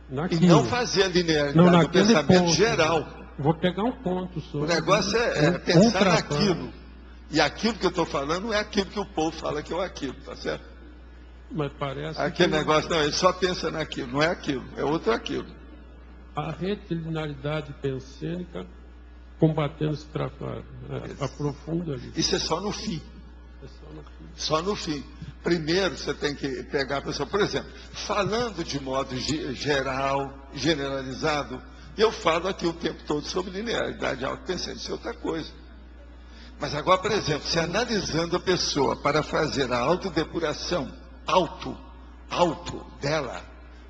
Naquilo. E não fazer a linearidade do pensamento ponto, geral. Vou pegar um ponto só. O negócio é pensar naquilo. E aquilo que eu estou falando não é aquilo que o povo fala que é o aquilo, tá certo? Mas parece aquele que negócio, não, ele só pensa naquilo, não é aquilo, é outro aquilo. A retilinaridade pensênica combatendo esse trafar. Aprofunda ali. Isso é só no fim. Só no fim. Primeiro você tem que pegar a pessoa, por exemplo, falando de modo geral, generalizado, eu falo aqui o tempo todo sobre linearidade autopensante, isso é outra coisa. Mas agora, por exemplo, se analisando a pessoa para fazer a autodepuração, auto dela,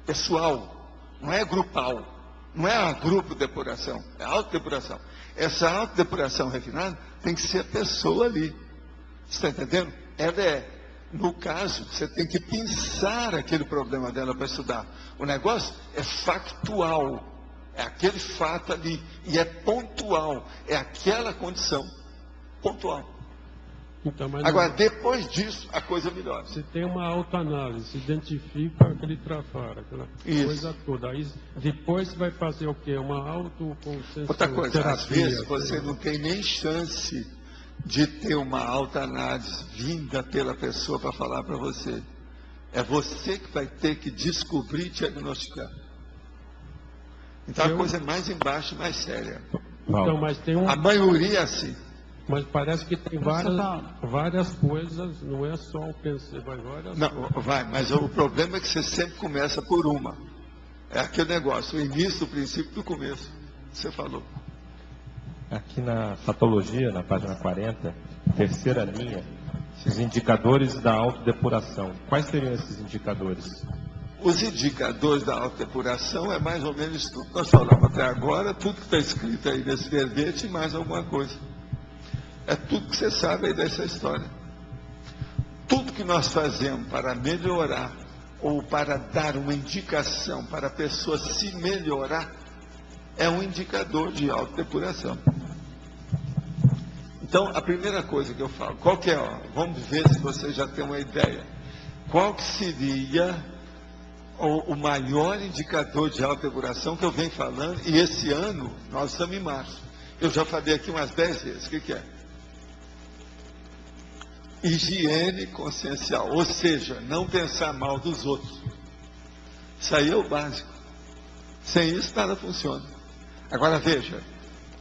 pessoal, não é grupal, não é a grupo depuração, é autodepuração. Essa autodepuração refinada tem que ser a pessoa ali. Você está entendendo? Ela é, no caso, você tem que pensar aquele problema dela para estudar. O negócio é factual, é aquele fato ali, e é pontual, é aquela condição pontual. Então, agora, depois disso, a coisa melhora. Você tem uma autoanálise, identifica aquele trafar, aquela coisa toda. Aí, depois você vai fazer o quê? Uma autoconsciência. Outra coisa, às vezes você não tem nem chance de ter uma autoanálise vinda pela pessoa para falar para você. É você que vai ter que descobrir e diagnosticar. Então a coisa é mais embaixo e mais séria. Então, mas tem a maioria é assim. Mas parece que tem várias coisas, não é só o pensar, vai várias não, coisas. Vai, mas o problema é que você sempre começa por uma. É aquele negócio, o início, o princípio do começo. Você falou. Aqui na patologia, na página 40, terceira linha, os indicadores da autodepuração. Quais seriam esses indicadores? Os indicadores da autodepuração é mais ou menos tudo que nós falamos até agora, tudo que está escrito aí nesse verbete e mais alguma coisa. É tudo que você sabe aí dessa história. Tudo que nós fazemos para melhorar ou para dar uma indicação para a pessoa se melhorar é um indicador de autodepuração. Então, a primeira coisa que eu falo, qual que é? Ó, vamos ver se você já tem uma ideia. Qual que seria o maior indicador de autodepuração que eu venho falando? E esse ano, nós estamos em março. Eu já falei aqui umas 10 vezes. O que é? Higiene consciencial, ou seja, não pensar mal dos outros. Isso aí é o básico. Sem isso nada funciona. Agora veja,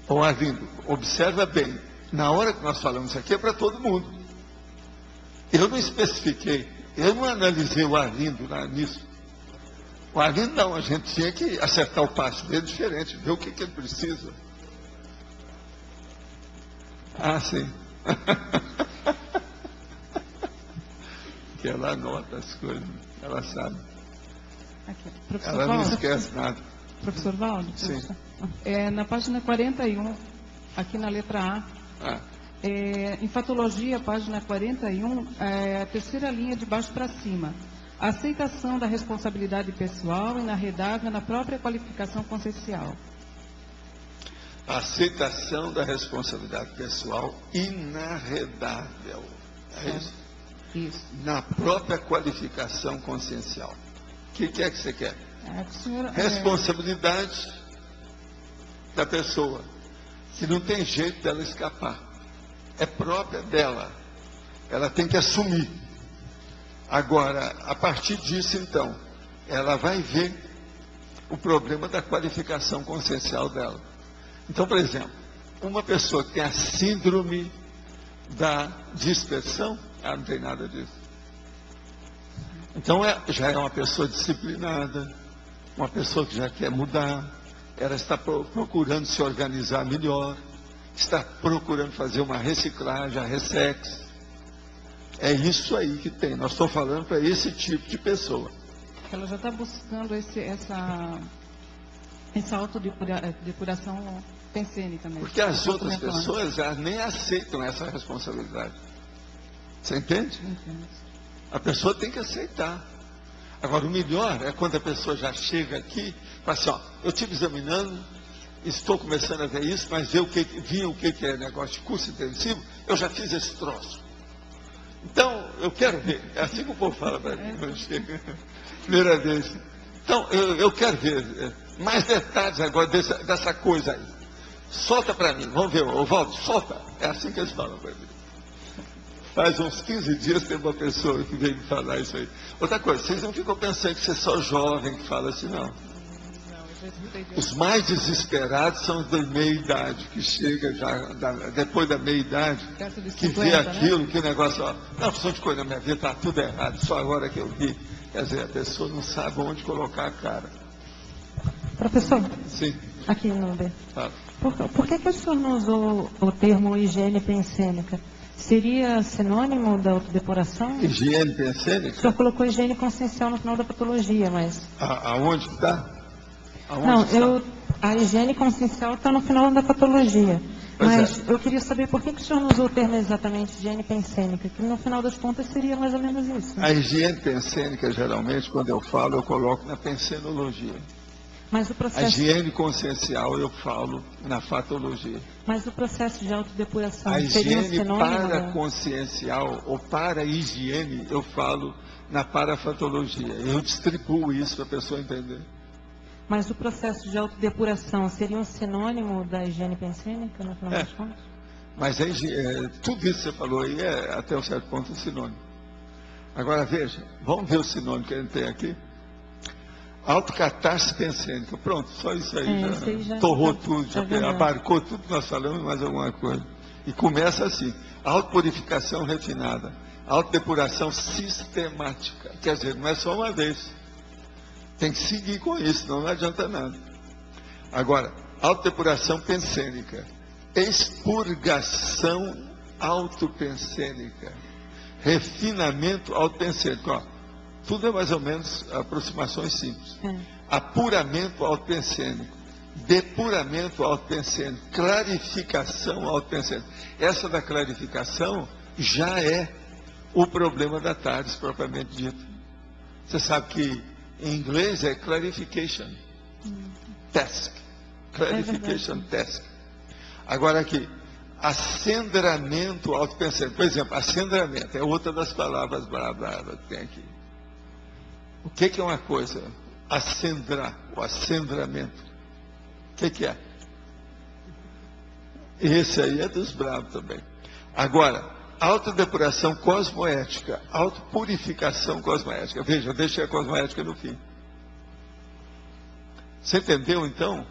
Arlindo, observa bem, na hora que nós falamos isso aqui é para todo mundo. Eu não especifiquei, eu não analisei o Arlindo nisso. O Arlindo não, a gente tinha que acertar o passo dele diferente, ver o que ele precisa. Ah, sim. Que ela anota as coisas, ela sabe. Aqui, ela não esquece nada. Professor Valdo? Sim. Na página 41, aqui na letra A, em patologia, página 41, a terceira linha de baixo para cima. A aceitação da responsabilidade pessoal inarredável na própria qualificação consciencial. A aceitação da responsabilidade pessoal inarredável. É isso? Isso. Na própria qualificação consciencial. O que é que você quer? Senhora, responsabilidade da pessoa, que não tem jeito dela escapar. é própria dela. Ela tem que assumir. Agora, a partir disso, então, ela vai ver o problema da qualificação consciencial dela. Então, por exemplo, uma pessoa que tem a síndrome da dispersão, ela não tem nada disso. Então, já é uma pessoa disciplinada, uma pessoa que já quer mudar, ela está procurando se organizar melhor, está procurando fazer uma reciclagem, a Ressex. É isso aí que tem. Nós estamos falando para esse tipo de pessoa. Ela já está buscando essa autodepuração pensênica mesmo. Porque as outras pessoas já nem aceitam essa responsabilidade. Você entende? Entendo. A pessoa tem que aceitar. Agora, o melhor é quando a pessoa já chega aqui e fala assim, ó, eu estive examinando, estou começando a ver isso, mas vi o que é negócio de curso intensivo, eu já fiz esse troço. Então, eu quero ver. É assim que o povo fala para mim quando chega. Primeira vez. Então, eu quero ver mais detalhes agora dessa coisa aí. Solta para mim. Vamos ver, Waldo, solta. É assim que eles falam para mim. Faz uns 15 dias tem uma pessoa que veio me falar isso aí. Outra coisa, vocês não ficam pensando que você é só jovem que fala assim, não. Os mais desesperados são os da meia-idade, que chega já, depois da meia-idade, que vê aquilo, que o negócio, ó, não, opção de coisa na minha vida, está tudo errado, só agora que eu vi. Quer dizer, a pessoa não sabe onde colocar a cara. Professor, sim. Aqui, Núber. Fala. Por que o senhor não usou o termo higiene pensênica? Seria sinônimo da autodepuração? Higiene pensênica? O senhor colocou higiene consciencial no final da patologia, mas... Aonde está? Não, a higiene consciencial está no final da patologia. Mas eu queria saber por que o senhor não usou o termo exatamente higiene pensênica, que no final das contas seria mais ou menos isso. A higiene pensênica, geralmente, quando eu falo, eu coloco na pensenologia. Mas o processo... A higiene consciencial eu falo na fatologia. Mas o processo de autodepuração a seria um higiene sinônimo paraconsciencial ou para-higiene eu falo na parafatologia. Eu distribuo isso para a pessoa entender. Mas o processo de autodepuração seria um sinônimo da higiene pensênica, no final das contas? Mas tudo isso que você falou aí é, até um certo ponto, um sinônimo. Agora, veja, vamos ver o sinônimo que a gente tem aqui. Autocatarse pensênica. Pronto, só isso aí já torrou tudo, já abarcou tudo que nós falamos, mais alguma coisa. E começa assim, autopurificação refinada, autodepuração sistemática. Quer dizer, não é só uma vez. Tem que seguir com isso, não adianta nada. Agora, autodepuração pensênica, expurgação autopensênica, refinamento autopensênico. Ó, tudo é mais ou menos aproximações simples. Apuramento autopensênico, depuramento autopensênico, clarificação autopensênica. Essa da clarificação já é o problema da TARDIS propriamente dito. Você sabe que em inglês é clarification task. Clarification task. Agora aqui, acendramento autopensênico. Por exemplo, acendramento é outra das palavras bravas que tem aqui. O que é uma coisa? Acendrar, o acendramento. O que é? Esse aí é dos bravos também. Agora, autodepuração cosmoética, autopurificação cosmoética. Veja, eu deixei a cosmoética no fim. Você entendeu, então?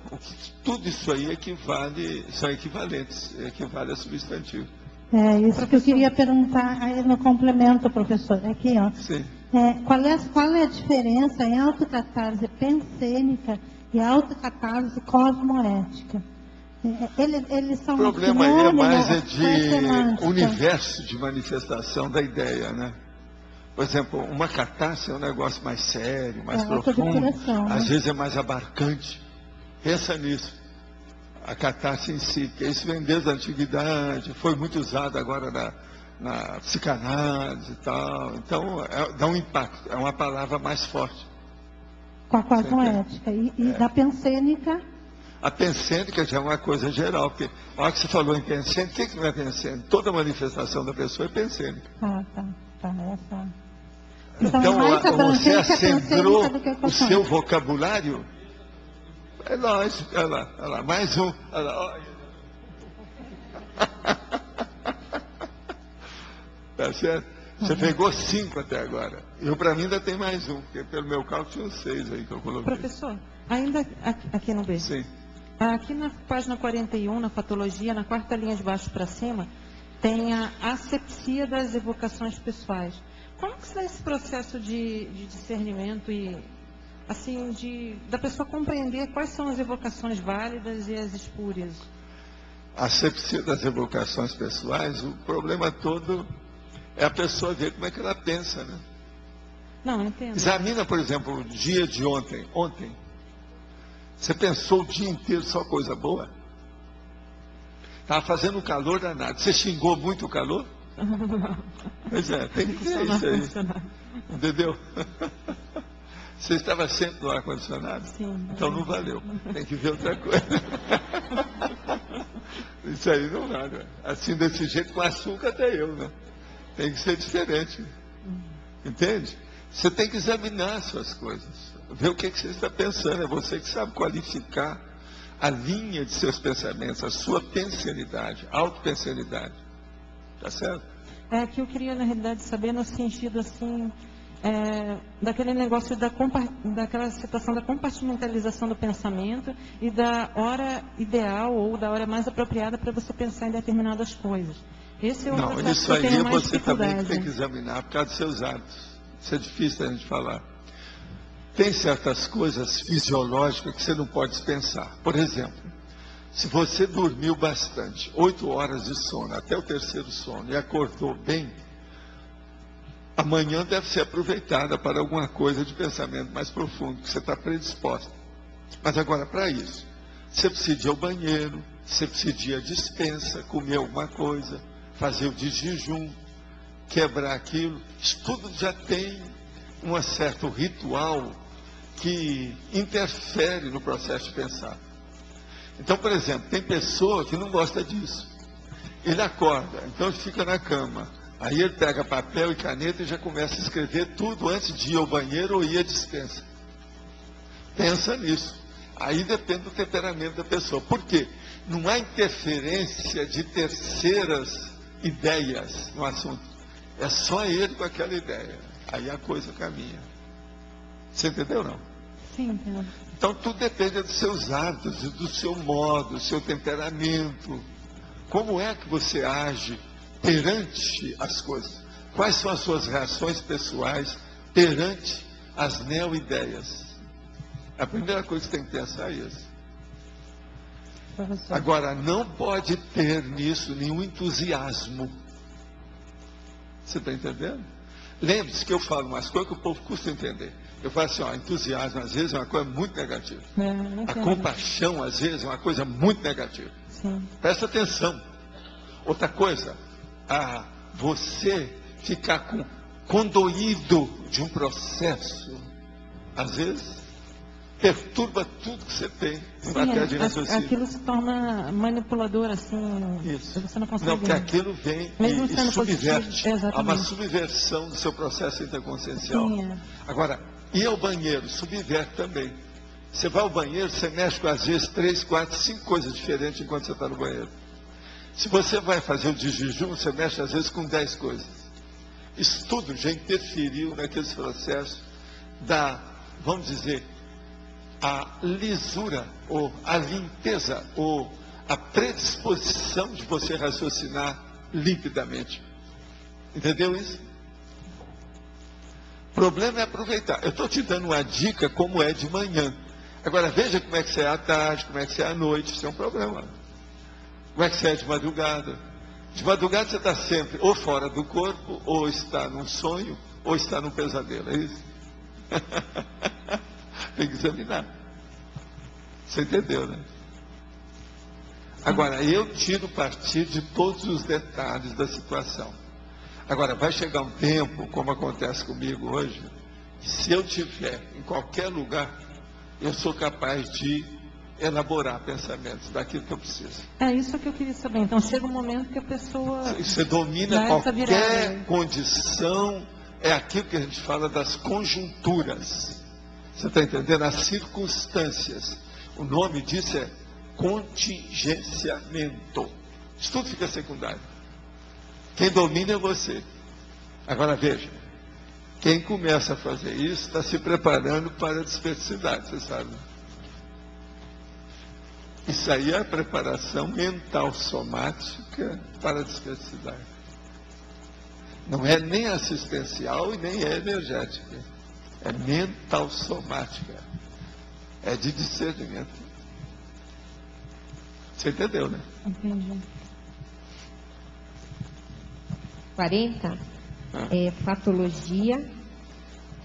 Tudo isso aí equivale, são equivalentes, equivale a substantivo. É isso que eu queria perguntar aí no complemento, professor. Aqui, ó. Sim. Qual é a diferença em autocatarse pensênica e autocatarse cosmoética? Eles são o problema aí é mais de universo de manifestação da ideia, né? Por exemplo, uma catarse é um negócio mais sério, mais profundo, às vezes é mais abarcante. Pensa nisso. A catarse em si, porque isso vem desde a antiguidade, foi muito usado agora na psicanálise e tal. Então, dá um impacto, é uma palavra mais forte. Com a cosmoética. E da pensênica? A pensênica já é uma coisa geral, porque a hora que você falou em pensênica, o que não é pensênica? Toda manifestação da pessoa é pensênica. Então você acendrau o seu vocabulário? É lógico, olha lá, mais um. Olha lá, olha. Tá certo? Você pegou 5 até agora. Eu, para mim, ainda tem mais um, porque pelo meu cálculo tinha 6 aí que eu coloquei. Professor, ainda aqui no B. Sim. Aqui na página 41, na patologia, na quarta linha de baixo para cima, tem a asepsia das evocações pessoais. Como que se dá esse processo de discernimento e, assim, da pessoa compreender quais são as evocações válidas e as espúrias? A asepsia das evocações pessoais, o problema todo é a pessoa ver como é que ela pensa, né? Não, entendo. Examina, por exemplo, o dia de ontem. Ontem, você pensou o dia inteiro só coisa boa? Estava fazendo calor danado. Você xingou muito o calor? Pois é, tem que ter isso aí. Entendeu? Você estava sempre no ar-condicionado? Sim. Então não valeu. Tem que ver outra coisa. Isso aí não vale. Assim, desse jeito, com açúcar até eu, né? Tem que ser diferente. Entende? Você tem que examinar as suas coisas. Ver o que você está pensando. É você que sabe qualificar a linha de seus pensamentos, a sua pensanidade, autopensanidade. Tá certo? É que eu queria, na realidade, saber no sentido, assim, daquele negócio daquela situação da compartimentalização do pensamento e da hora ideal ou da hora mais apropriada para você pensar em determinadas coisas. Esse é o Não, processo isso que eu aí tenho mais você também dificuldade. tem que examinar por causa dos seus hábitos. Isso é difícil da gente falar. Tem certas coisas fisiológicas que você não pode dispensar. Por exemplo, se você dormiu bastante, 8 horas de sono, até o terceiro sono, e acordou bem, amanhã deve ser aproveitada para alguma coisa de pensamento mais profundo, que você está predisposto. Mas agora, para isso, você precisa ir ao banheiro, você precisa ir à despensa, comer alguma coisa, fazer o de jejum, quebrar aquilo. Isso tudo já tem um certo ritual que interfere no processo de pensar. Então, por exemplo, tem pessoa que não gosta disso. Ele acorda, então ele fica na cama. Aí ele pega papel e caneta e já começa a escrever tudo antes de ir ao banheiro ou ir à despensa. Pensa nisso. Aí depende do temperamento da pessoa. Por quê? Não há interferência de terceiras ideias no assunto. É só ele com aquela ideia. Aí a coisa caminha. Você entendeu, não? Sim, entendo. Então tudo depende dos seus hábitos, do seu modo, do seu temperamento. Como é que você age perante as coisas? Quais são as suas reações pessoais perante as neo-ideias? A primeira coisa que você tem que pensar é isso. Professor. Agora, não pode ter nisso nenhum entusiasmo. Você está entendendo? Lembre-se que eu falo umas coisas que o povo custa entender. Eu falo assim, entusiasmo às vezes é uma coisa muito negativa. A compaixão às vezes é uma coisa muito negativa. Sim. Presta atenção. Outra coisa, você ficar condoído de um processo, às vezes, perturba tudo que você tem em matéria de raciocínio. Aquilo se torna manipulador, assim. Isso. Você não consegue. Não, porque aquilo vem mesmo e sendo subverte. positivo, Há uma subversão do seu processo interconsciencial. Sim, Agora, ir ao banheiro subverte também. Você vai ao banheiro, você mexe com às vezes 3, 4, 5 coisas diferentes enquanto você está no banheiro. Se você vai fazer o de jejum, você mexe às vezes com 10 coisas. Isso tudo já interferiu naqueles processos da, vamos dizer, a lisura, ou a limpeza, ou a predisposição de você raciocinar limpidamente. Entendeu isso? O problema é aproveitar. Eu estou te dando uma dica como é de manhã. Agora veja como é que você é à tarde, como é que você é à noite. Isso é um problema. Como é que você é de madrugada? De madrugada você está sempre ou fora do corpo, ou está num sonho, ou está num pesadelo. É isso? Tem que examinar. Você entendeu, né? Agora, eu tiro partido de todos os detalhes da situação. Agora, vai chegar um tempo, como acontece comigo hoje, que se eu estiver em qualquer lugar, eu sou capaz de elaborar pensamentos daquilo que eu preciso. É isso que eu queria saber. Então, chega um momento que a pessoa... Você domina qualquer condição, é aquilo que a gente fala das conjunturas. Você está entendendo? As circunstâncias. O nome disso é contingenciamento. Isso tudo fica secundário. Quem domina é você. Agora veja, quem começa a fazer isso está se preparando para a dispersidade, você sabe. Isso aí é a preparação mental somática para a dispersidade. Não é nem assistencial e nem é energética. É mental somática. É de discernimento. Você entendeu, né? Entendi. 40 é patologia,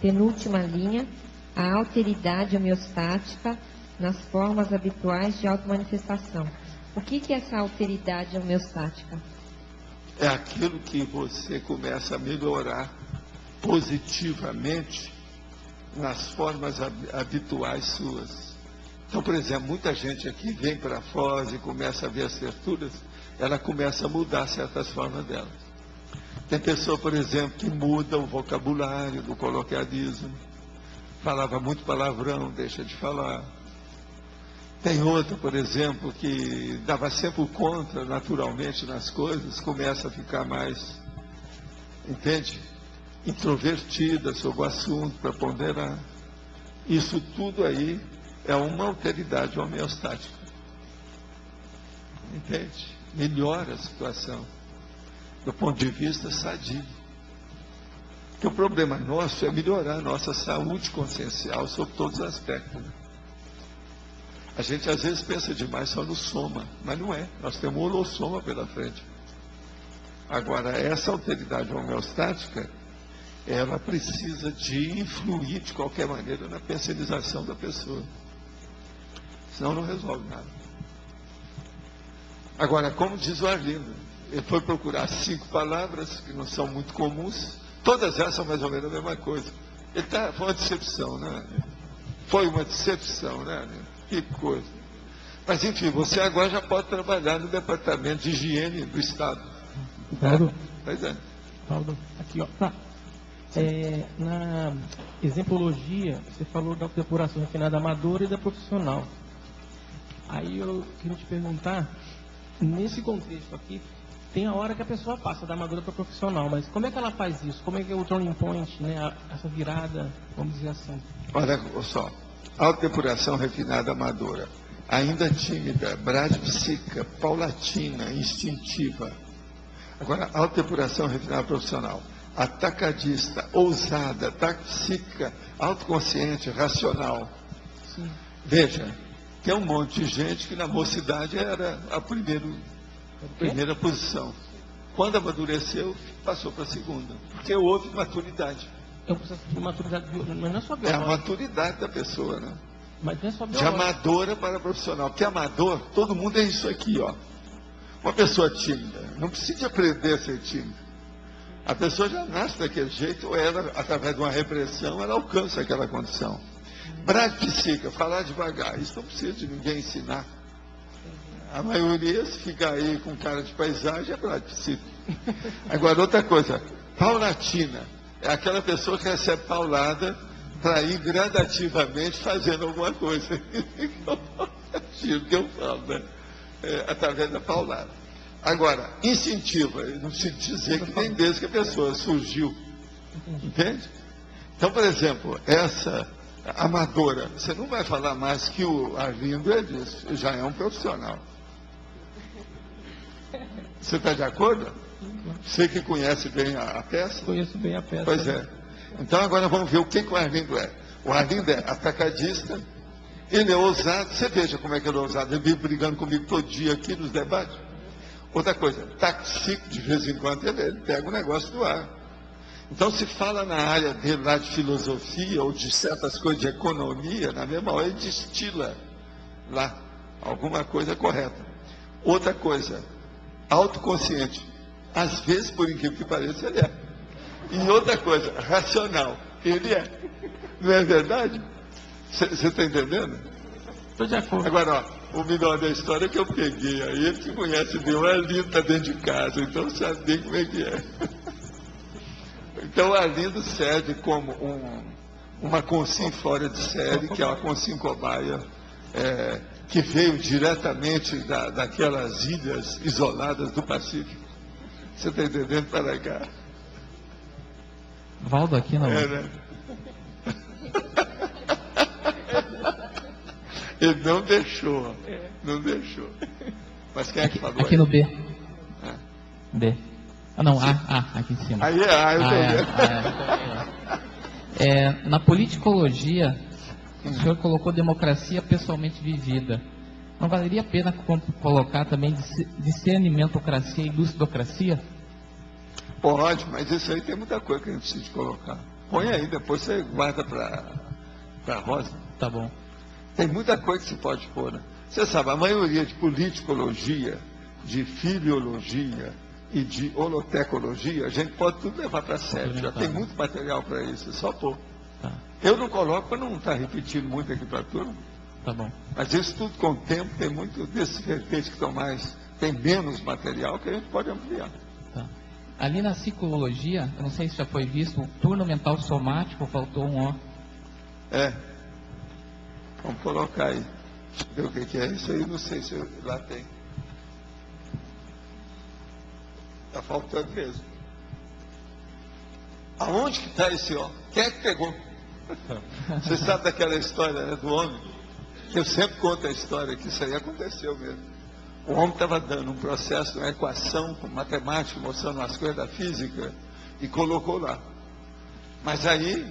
penúltima linha, a alteridade homeostática nas formas habituais de automanifestação. O que é essa alteridade homeostática? É aquilo que você começa a melhorar positivamente nas formas habituais suas. Então, por exemplo, muita gente aqui vem para a Foz e começa a ver as terturas, ela começa a mudar certas formas dela. Tem pessoa, por exemplo, que muda o vocabulário do coloquialismo, falava muito palavrão, deixa de falar. Tem outra, por exemplo, que dava sempre o contra naturalmente nas coisas, começa a ficar mais, entende? Introvertida sobre o assunto, para ponderar. Isso tudo aí é uma alteridade homeostática. Entende? Melhora a situação do ponto de vista sadio. Porque o problema nosso é melhorar a nossa saúde consciencial sobre todos os aspectos. Né? A gente às vezes pensa demais só no soma, mas não é. Nós temos um holossoma pela frente. Agora, essa alteridade homeostática, ela precisa de influir de qualquer maneira na pensionização da pessoa. Senão não resolve nada. Agora, como diz o Arlindo, ele foi procurar 5 palavras que não são muito comuns, todas elas são mais ou menos a mesma coisa. Foi uma decepção, né? Foi uma decepção, né? Que coisa. Mas enfim, você agora já pode trabalhar no departamento de higiene do Estado. Paulo? Pois é. Paulo, aqui ó. Tá. Na exemplologia, você falou da depuração refinada amadora e da profissional. Aí eu queria te perguntar, nesse contexto aqui, tem a hora que a pessoa passa da amadora para profissional, mas como é que ela faz isso? Como é que é o turning point, né? Essa virada, vamos dizer assim? Olha só, autodepuração refinada amadora, ainda tímida, bradipsíquica, paulatina, instintiva. Agora, autodepuração refinada profissional, atacadista, ousada, taxíquica, autoconsciente, racional. Sim. Veja, tem um monte de gente que na mocidade era a primeira posição. Quando amadureceu, passou para a segunda, porque houve maturidade. É um processo de maturidade, mas não é só biológica. É a maturidade da pessoa, né? Mas não é só de amadora para profissional. Porque amador, todo mundo é isso aqui, ó. Uma pessoa tímida, não precisa aprender a ser tímida. A pessoa já nasce daquele jeito, ou ela, através de uma repressão, ela alcança aquela condição. Bradipsíquica, falar devagar, isso não precisa de ninguém ensinar. A maioria, se ficar aí com cara de paisagem, é bradipsíquica. Agora, outra coisa, paulatina, é aquela pessoa que recebe paulada para ir gradativamente fazendo alguma coisa. É o que eu falo, né? Através da paulada. Agora, incentiva, não se dizer que nem desde que a pessoa surgiu. Entende? Então, por exemplo, essa amadora, você não vai falar mais que o Arlindo é disso, já é um profissional. Você está de acordo? Você que conhece bem a peça? Conheço bem a peça. Pois é. Então agora vamos ver o que o Arlindo é. O Arlindo é atacadista, ele é ousado, você veja como é que ele é ousado, ele vive brigando comigo todo dia aqui nos debates. Outra coisa, taxíquico, de vez em quando ele pega o negócio do ar. Então se fala na área dele lá de filosofia ou de certas coisas de economia, na mesma hora ele destila lá alguma coisa correta. Outra coisa, autoconsciente. Às vezes, por incrível que pareça, ele é. E outra coisa, racional. Ele é. Não é verdade? Você está entendendo? Estou de acordo. Agora, ó, o melhor da história é que eu peguei. Aí ele que conhece bem, o Arlindo está dentro de casa, então sabe bem como é que é. Então o Arlindo serve como uma consim fora de série, que é uma consim cobaia, que veio diretamente daquelas ilhas isoladas do Pacífico. Você está entendendo? Para cá. Valdo aqui não. É, né? Ele não deixou. Não deixou. Mas quem é que falou? Aqui aí? no B. É. B. Ah, não, aqui em cima. Aí eu tô vendo. Na politicologia, o senhor colocou democracia pessoalmente vivida. Não valeria a pena colocar também discernimentocracia e lucidocracia? Pode, mas isso aí tem muita coisa que a gente precisa colocar. Põe aí, depois você guarda para Rosa. Tá bom. Tem muita coisa que se pode pôr, né? Você sabe, a maioria de politicologia, de filiologia e de holotecologia, a gente pode tudo levar para sério. Já tem muito material para isso, é só pôr. Tá. Eu não coloco para não estar repetindo muito aqui para a turma. Tá bom. Mas isso tudo com o tempo, tem muito desses vertentes que estão tem menos material que a gente pode ampliar. Tá. Ali na psicologia, eu não sei se já foi visto, o turno mental somático, faltou um O. Vamos colocar aí. Deixa eu ver o que é isso aí, não sei se lá tem. Está faltando mesmo. Aonde que está esse ó? Quem é que pegou? Você sabe daquela história, né, do homem? Eu sempre conto a história que isso aí aconteceu mesmo. O homem estava dando um processo, uma equação com matemática, mostrando as coisas da física, e colocou lá. Mas aí,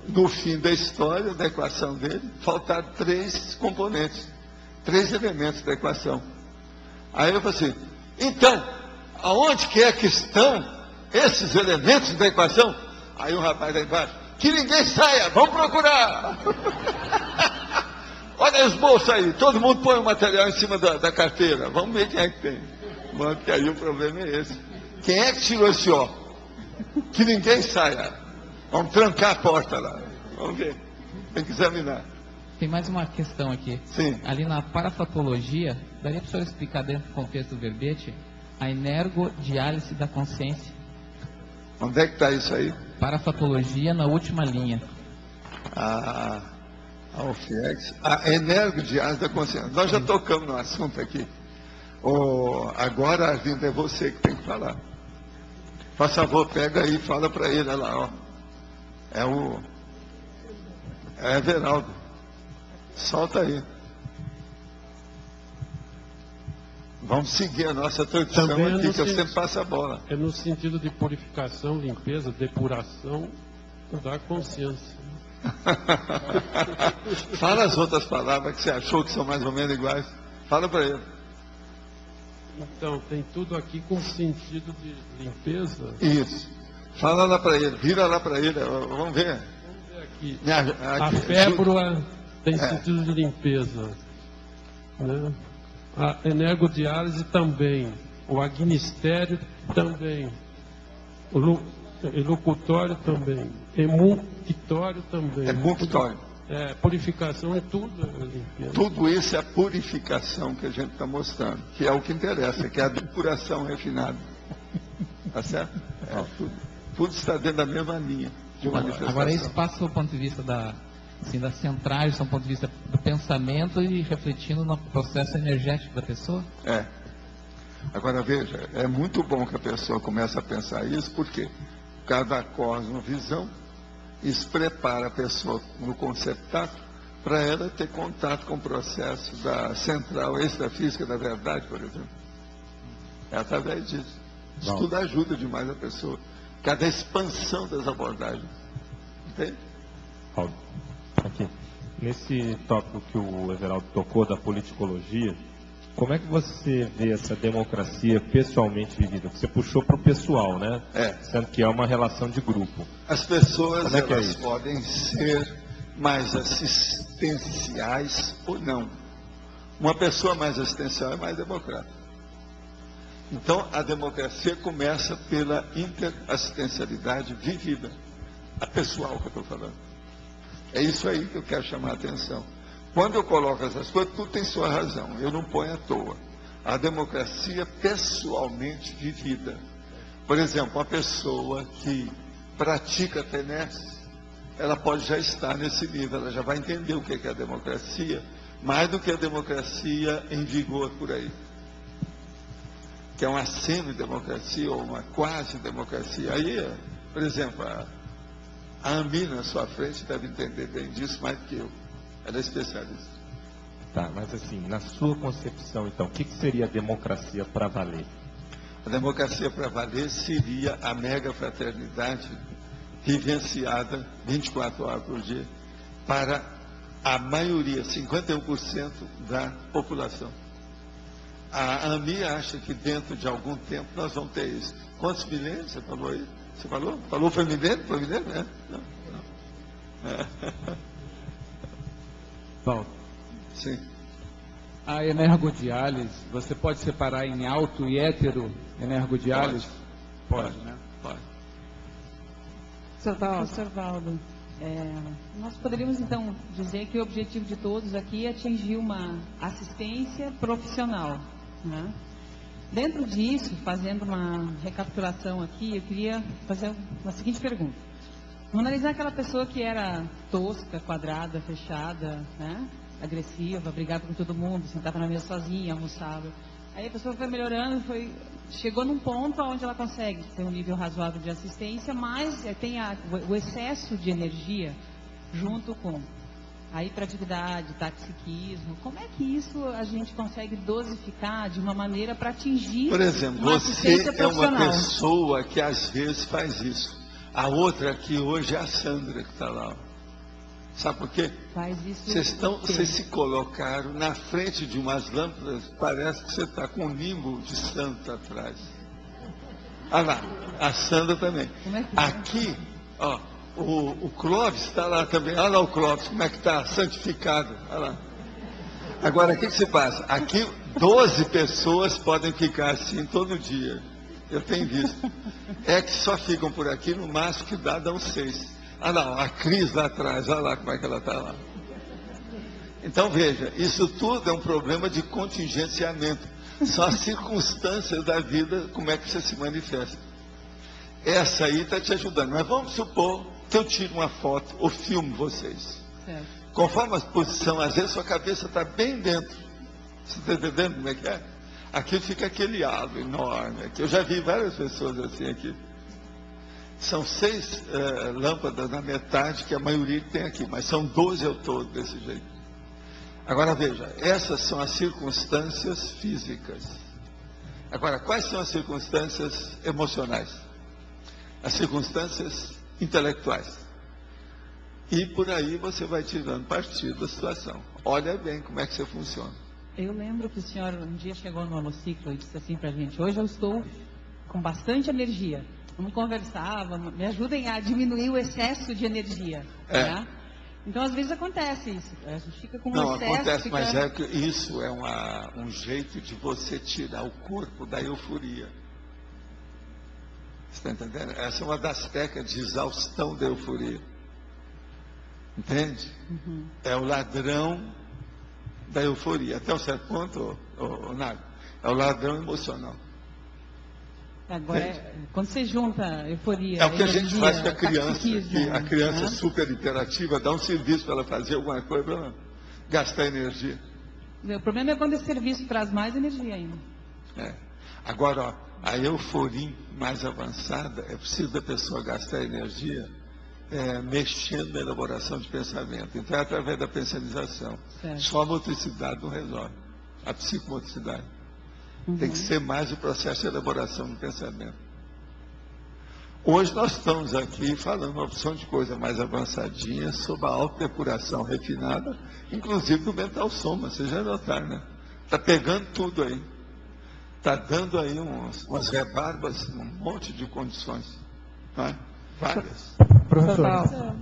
no fim da história, da equação dele, faltaram 3 componentes, 3 elementos da equação. Aí eu falei assim, então, aonde que é que estão esses elementos da equação? Aí o rapaz lá embaixo, que ninguém saia, vamos procurar. Olha os bolsos aí, todo mundo põe o material em cima da carteira, vamos ver quem é que tem. Mano, que aí o problema é esse. Quem é que tirou esse ó? Que ninguém saia. Vamos trancar a porta lá. Vamos ver. Tem que examinar. Tem mais uma questão aqui. Sim. Ali na parafatologia, daria para o senhor explicar dentro do contexto do verbete a energodiálise da consciência? Onde é que está isso aí? Parafatologia na última linha. A UFIEX. A energodiálise da consciência. Nós já tocamos no assunto aqui. Agora, Arlindo, é você que tem que falar. Por favor, pega aí e fala para ele, olha lá, ó. É Everaldo. Solta aí. Vamos seguir a nossa tradição aqui, que eu sempre passo a bola. É no sentido de purificação, limpeza, depuração da consciência. Fala as outras palavras que você achou que são mais ou menos iguais. Fala para ele. Então, tem tudo aqui com sentido de limpeza. Isso. Fala lá para ele, vira lá para ele, vamos ver. Vamos ver aqui. A fébula tem sentido de limpeza. Né? A energodiálise também. O agnistério também. O elocutório também. Emunctório também. Emunctório. Purificação é tudo. Limpeza. Tudo isso é a purificação que a gente está mostrando, que é o que interessa, que é a depuração refinada. Tá certo? Tudo está dentro da mesma linha de manifestação. Agora isso passa do ponto de vista das centrais, do ponto de vista do pensamento e refletindo no processo energético da pessoa? Agora veja, é muito bom que a pessoa comece a pensar isso, porque cada cosmovisão, isso prepara a pessoa no conceptato para ela ter contato com o processo da central extrafísica da verdade, por exemplo. É através disso. Isso tudo ajuda demais a pessoa. Cada expansão das abordagens. Entende? Paulo, aqui. Nesse tópico que o Everaldo tocou da politicologia, como é que você vê essa democracia pessoalmente vivida? Você puxou para o pessoal, né? Sendo que é uma relação de grupo. As pessoas elas podem ser mais assistenciais ou não. Uma pessoa mais assistencial é mais democrática. Então, a democracia começa pela interassistencialidade vivida. A pessoal que eu estou falando. É isso aí que eu quero chamar a atenção. Quando eu coloco essas coisas, tudo tem sua razão. Eu não ponho à toa. A democracia pessoalmente vivida. Por exemplo, uma pessoa que pratica tenés, ela pode já estar nesse nível. Ela já vai entender o que é a democracia, mais do que a democracia em vigor por aí. Que é uma semi-democracia ou uma quase-democracia. Aí, por Por exemplo, a Ami na sua frente deve entender bem disso mais do que eu. Ela é especialista. Tá, mas assim, na sua concepção, então, o que seria a democracia para valer? A democracia para valer seria a mega fraternidade vivenciada 24 horas por dia para a maioria, 51% da população. A AMI acha que dentro de algum tempo nós vamos ter isso. Quantos milênios você falou aí? Você falou? Falou foi milênio? Foi milênio? É? Não. Bom, sim. A energodiálise, você pode separar em auto e hétero energodiálise? Pode, né? Pode. Professor Valdo, nós poderíamos então dizer que o objetivo de todos aqui é atingir uma assistência profissional, né? Dentro disso, fazendo uma recapitulação aqui, eu queria fazer uma seguinte pergunta. Vamos analisar aquela pessoa que era tosca, quadrada, fechada, né? Agressiva, brigava com todo mundo, sentava na mesa sozinha, almoçava. Aí a pessoa foi melhorando, chegou num ponto onde ela consegue ter um nível razoável de assistência, mas tem o excesso de energia junto com a hiperatividade, taxiquismo. Como é que isso a gente consegue dosificar de uma maneira para atingir Por exemplo, uma você assistência é uma profissional? pessoa que às vezes faz isso. A outra aqui hoje é a Sandra que está lá. Sabe por quê? Faz isso. Vocês se colocaram na frente de umas lâmpadas, parece que você está com um nimbo de santo atrás. Ah lá, a Sandra também. Como é que aqui, ó, o Clóvis está lá também. Olha lá o Clóvis, como é que está? Santificado. Olha lá. Agora, o que se passa? Aqui, 12 pessoas podem ficar assim todo dia. Eu tenho visto. É que só ficam por aqui, no máximo que dão 6. Ah não, a Cris lá atrás, olha lá como é que ela está lá. Então veja, isso tudo é um problema de contingenciamento. São as circunstâncias da vida, como é que você se manifesta. Essa aí está te ajudando. Mas vamos supor que eu tiro uma foto ou filmo vocês. Certo. Conforme a posição, às vezes sua cabeça está bem dentro. Você está entendendo como é que é? Aqui fica aquele halo enorme. Aqui. Eu já vi várias pessoas assim aqui. São 6 lâmpadas na metade, que a maioria tem aqui, mas são 12 ao todo desse jeito. Agora veja, essas são as circunstâncias físicas. Agora, quais são as circunstâncias emocionais? As circunstâncias intelectuais. E por aí você vai tirando partido da situação. Olha bem como é que você funciona. Eu lembro que o senhor um dia chegou no holociclo e disse assim pra gente: hoje eu estou com bastante energia. Vamos conversar, me ajudem a diminuir o excesso de energia. Né? Então, às vezes acontece isso. A gente fica com Não, excesso. acontece, mas é que isso é um jeito de você tirar o corpo da euforia. Você está entendendo? Essa é uma das técnicas de exaustão da euforia. Entende? Uhum. É o ladrão da euforia. Até um certo ponto, Nago, é o ladrão emocional. Agora, quando você junta euforia... É o que a gente faz com a criança. Que a criança super imperativa, dá um serviço para ela fazer alguma coisa para ela gastar energia. O problema é quando esse serviço traz mais energia ainda. Agora, ó, a euforia mais avançada, é preciso da pessoa gastar energia mexendo na elaboração de pensamento. Então é através da pensionização. Certo. Só a motricidade não resolve. A psicomotricidade. Tem que ser mais o processo de elaboração do pensamento. Hoje nós estamos aqui falando uma opção de coisa mais avançadinha sobre a autodepuração refinada, inclusive do mental soma, vocês já notaram, né? Está pegando tudo aí. Está dando aí umas rebarbas, um monte de condições. Não é? Várias. Professor.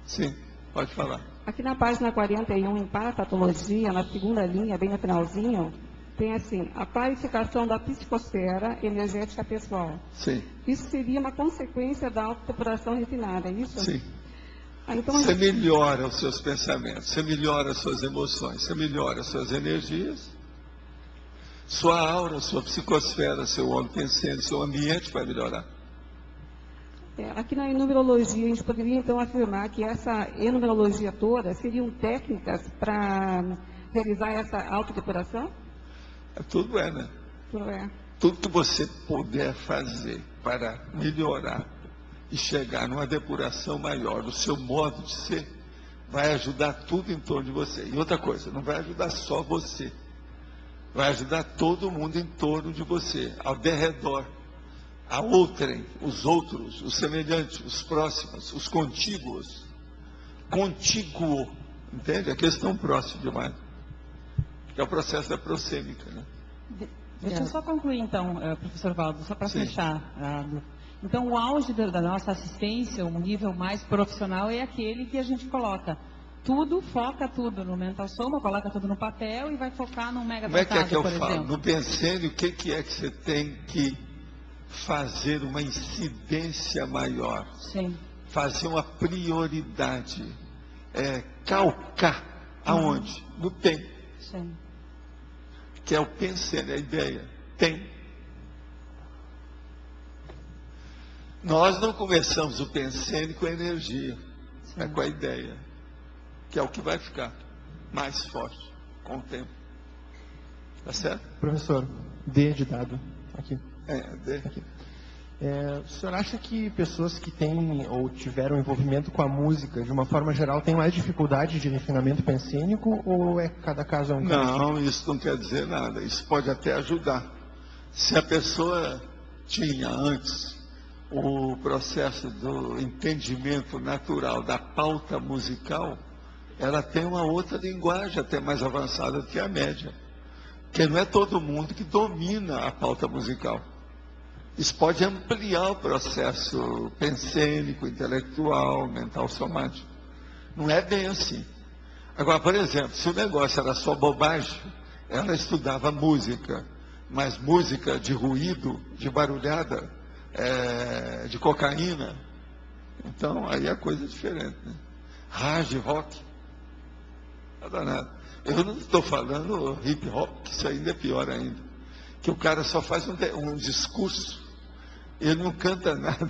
Sim, pode falar. Aqui na página 41, em parapatologia, na segunda linha, bem no finalzinho, tem assim, a clarificação da psicosfera energética pessoal. Sim. Isso seria uma consequência da autodepuração refinada, é isso? Sim. Então, você melhora os seus pensamentos, você melhora as suas emoções, você melhora as suas energias, sua aura, sua psicosfera, seu óleo pensante, seu ambiente vai melhorar. Aqui na enumerologia, a gente poderia então afirmar que essa enumerologia toda seriam técnicas para realizar essa autodepuração? Tudo né? Tudo é. Tudo que você puder fazer para melhorar e chegar numa depuração maior. O seu modo de ser vai ajudar tudo em torno de você. E outra coisa, não vai ajudar só você. Vai ajudar todo mundo em torno de você, ao derredor. A outrem, os outros, os semelhantes, os próximos, os contíguos. Contíguo, entende? A questão próxima demais. Que é o processo da prosêmica, né? Deixa eu só concluir, então, professor Valdo, só para fechar. Então, o auge da nossa assistência, o nível mais profissional, é aquele que a gente coloca tudo, foca tudo no mental soma, coloca tudo no papel e vai focar num mega Como é que eu por falo? exemplo. No Pensênio, o que é que você tem que fazer uma incidência maior? Sim. Fazer uma prioridade. Calcar. Aonde? No tem. Sim. Que é o Pensênio, a ideia. Tem. Nós não começamos o Pensênio com a energia. É com a ideia. Que é o que vai ficar mais forte com o tempo. Tá certo? Professor, D de dado. Aqui. D. Aqui. O senhor acha que pessoas que têm ou tiveram envolvimento com a música, de uma forma geral, têm mais dificuldade de refinamento pensênico ou cada caso é um caso? Não, isso não quer dizer nada. Isso pode até ajudar. Se a pessoa tinha antes o processo do entendimento natural da pauta musical, ela tem uma outra linguagem até mais avançada do que a média. Porque não é todo mundo que domina a pauta musical. Isso pode ampliar o processo pensênico, intelectual, mental somático. Não é bem assim. Agora, por exemplo, se o negócio era só bobagem, ela estudava música, mas música de ruído, de barulhada, de cocaína. Então, aí a coisa é diferente, né? Hard rock. Nada, nada. Eu não estou falando hip hop, que isso ainda é pior ainda. Que o cara só faz um discurso, ele não canta nada.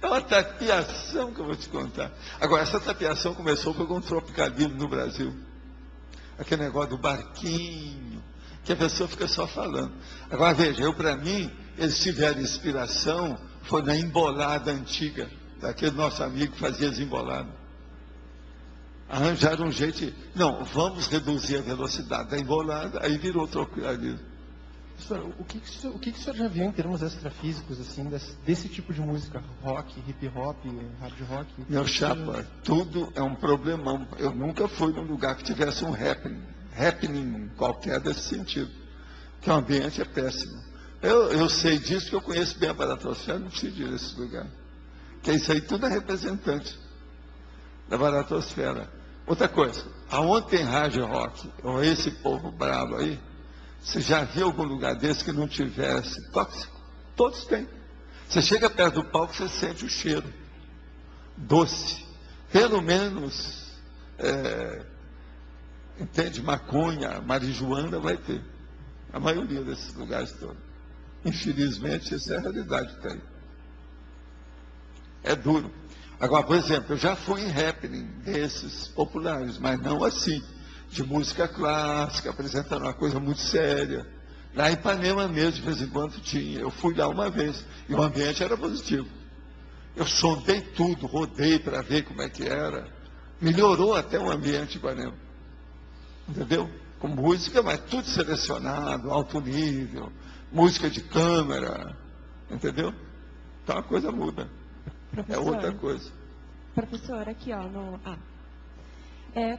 É uma tapeação que eu vou te contar. Agora, essa tapeação começou com o tropicalismo no Brasil. Aquele negócio do barquinho, que a pessoa fica só falando. Agora, veja, para mim, eles tiveram inspiração, foi na embolada antiga, daquele nosso amigo que fazia as emboladas. Arranjaram um jeito, não, vamos reduzir a velocidade da embolada, aí virou tropicalismo. Professor, o que o senhor já viu em termos extrafísicos, assim, desse tipo de música? Rock, hip hop, hard rock? Meu chapa, tudo é um problemão. Eu nunca fui num lugar que tivesse um happening qualquer desse sentido. Que o ambiente é péssimo. Eu sei disso porque eu conheço bem a baratosfera, não preciso ir nesse lugar. Porque isso aí tudo é representante da baratosfera. Outra coisa, aonde tem hard rock, ou esse povo bravo aí, você já viu algum lugar desse que não tivesse tóxico? Todos têm. Você chega perto do palco, você sente o cheiro doce. Pelo menos, entende? Maconha, marijuana vai ter. A maioria desses lugares todos. Infelizmente, essa é a realidade que tem. É duro. Agora, por exemplo, eu já fui em happening desses populares, mas não assim. De música clássica, apresentando uma coisa muito séria. Lá em Ipanema mesmo, de vez em quando tinha. Eu fui lá uma vez e o ambiente era positivo. Eu sondei tudo, rodei para ver como é que era. Melhorou até o ambiente de Ipanema. Entendeu? Com música, mas tudo selecionado, alto nível, música de câmera. Entendeu? Então a coisa muda. Professor, é outra coisa. Professor, aqui ó,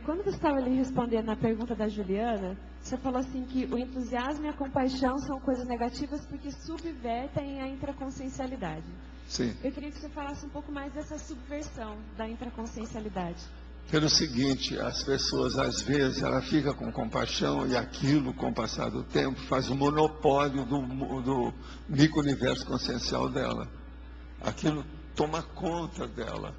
quando você estava ali respondendo na pergunta da Juliana, você falou assim que o entusiasmo e a compaixão são coisas negativas porque subvertem a intraconsciencialidade. Sim. Eu queria que você falasse um pouco mais dessa subversão da intraconsciencialidade. Pelo seguinte, as pessoas às vezes, ela fica com compaixão e aquilo, com o passar do tempo, faz um monopólio do micro-universo consciencial dela. Aquilo toma conta dela.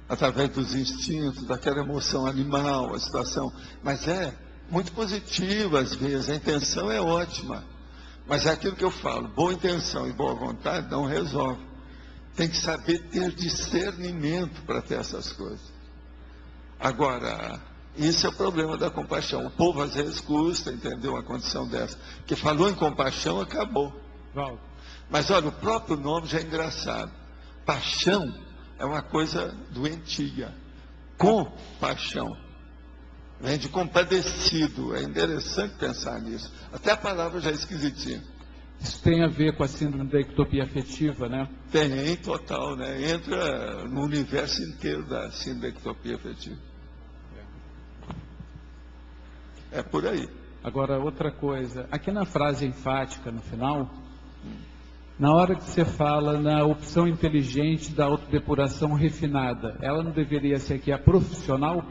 Através dos instintos, daquela emoção animal, a situação. Mas é muito positivo às vezes, a intenção é ótima. Mas é aquilo que eu falo, boa intenção e boa vontade não resolve. Tem que saber ter discernimento para ter essas coisas. Agora, isso é o problema da compaixão. O povo às vezes custa entender uma condição dessa. Porque falou em compaixão, acabou. Mas olha, o próprio nome já é engraçado. Paixão é uma coisa doentia. Compaixão. Vem de compadecido. É interessante pensar nisso. Até a palavra já é esquisitinha. Isso tem a ver com a síndrome da ectopia afetiva, né? Tem, total, né? Entra no universo inteiro da síndrome da ectopia afetiva. É por aí. Agora, outra coisa. Aqui na frase enfática, no final, na hora que você fala na opção inteligente da autodepuração refinada, ela não deveria ser aqui a profissional?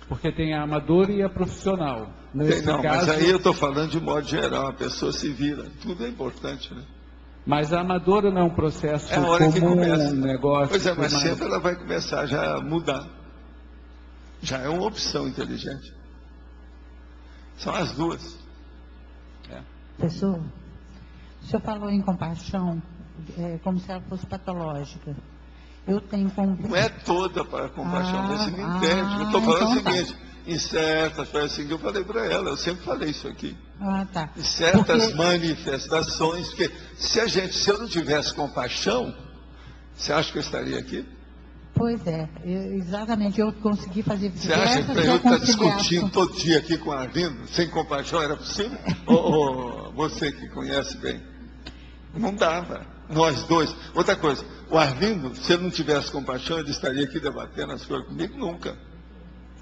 Porque tem a amadora e a profissional. Nesse Não, caso, mas aí eu estou falando de modo geral, a pessoa se vira. Tudo é importante, né? Mas a amadora não é um processo É a hora que comum, começa. um negócio... Pois é, mas mais- sempre ela vai começar já a mudar. Já é uma opção inteligente. São as duas. Professor, o senhor falou em compaixão, como se ela fosse patológica. Eu tenho como... Não é toda para compaixão, você me entende. Eu estou falando então o seguinte, em certas, foi assim que eu falei para ela, eu sempre falei isso aqui. Tá. Em certas Porque- manifestações, porque se eu não tivesse compaixão, você acha que eu estaria aqui? Pois é, exatamente, eu consegui fazer Você acha que diversas eu estar reconciliações. discutindo todo dia aqui com o Arlindo, sem compaixão, era possível? Ou você que conhece bem? Não dava, nós dois. Outra coisa, o Arlindo, se ele não tivesse compaixão, ele estaria aqui debatendo as coisas comigo? Nunca.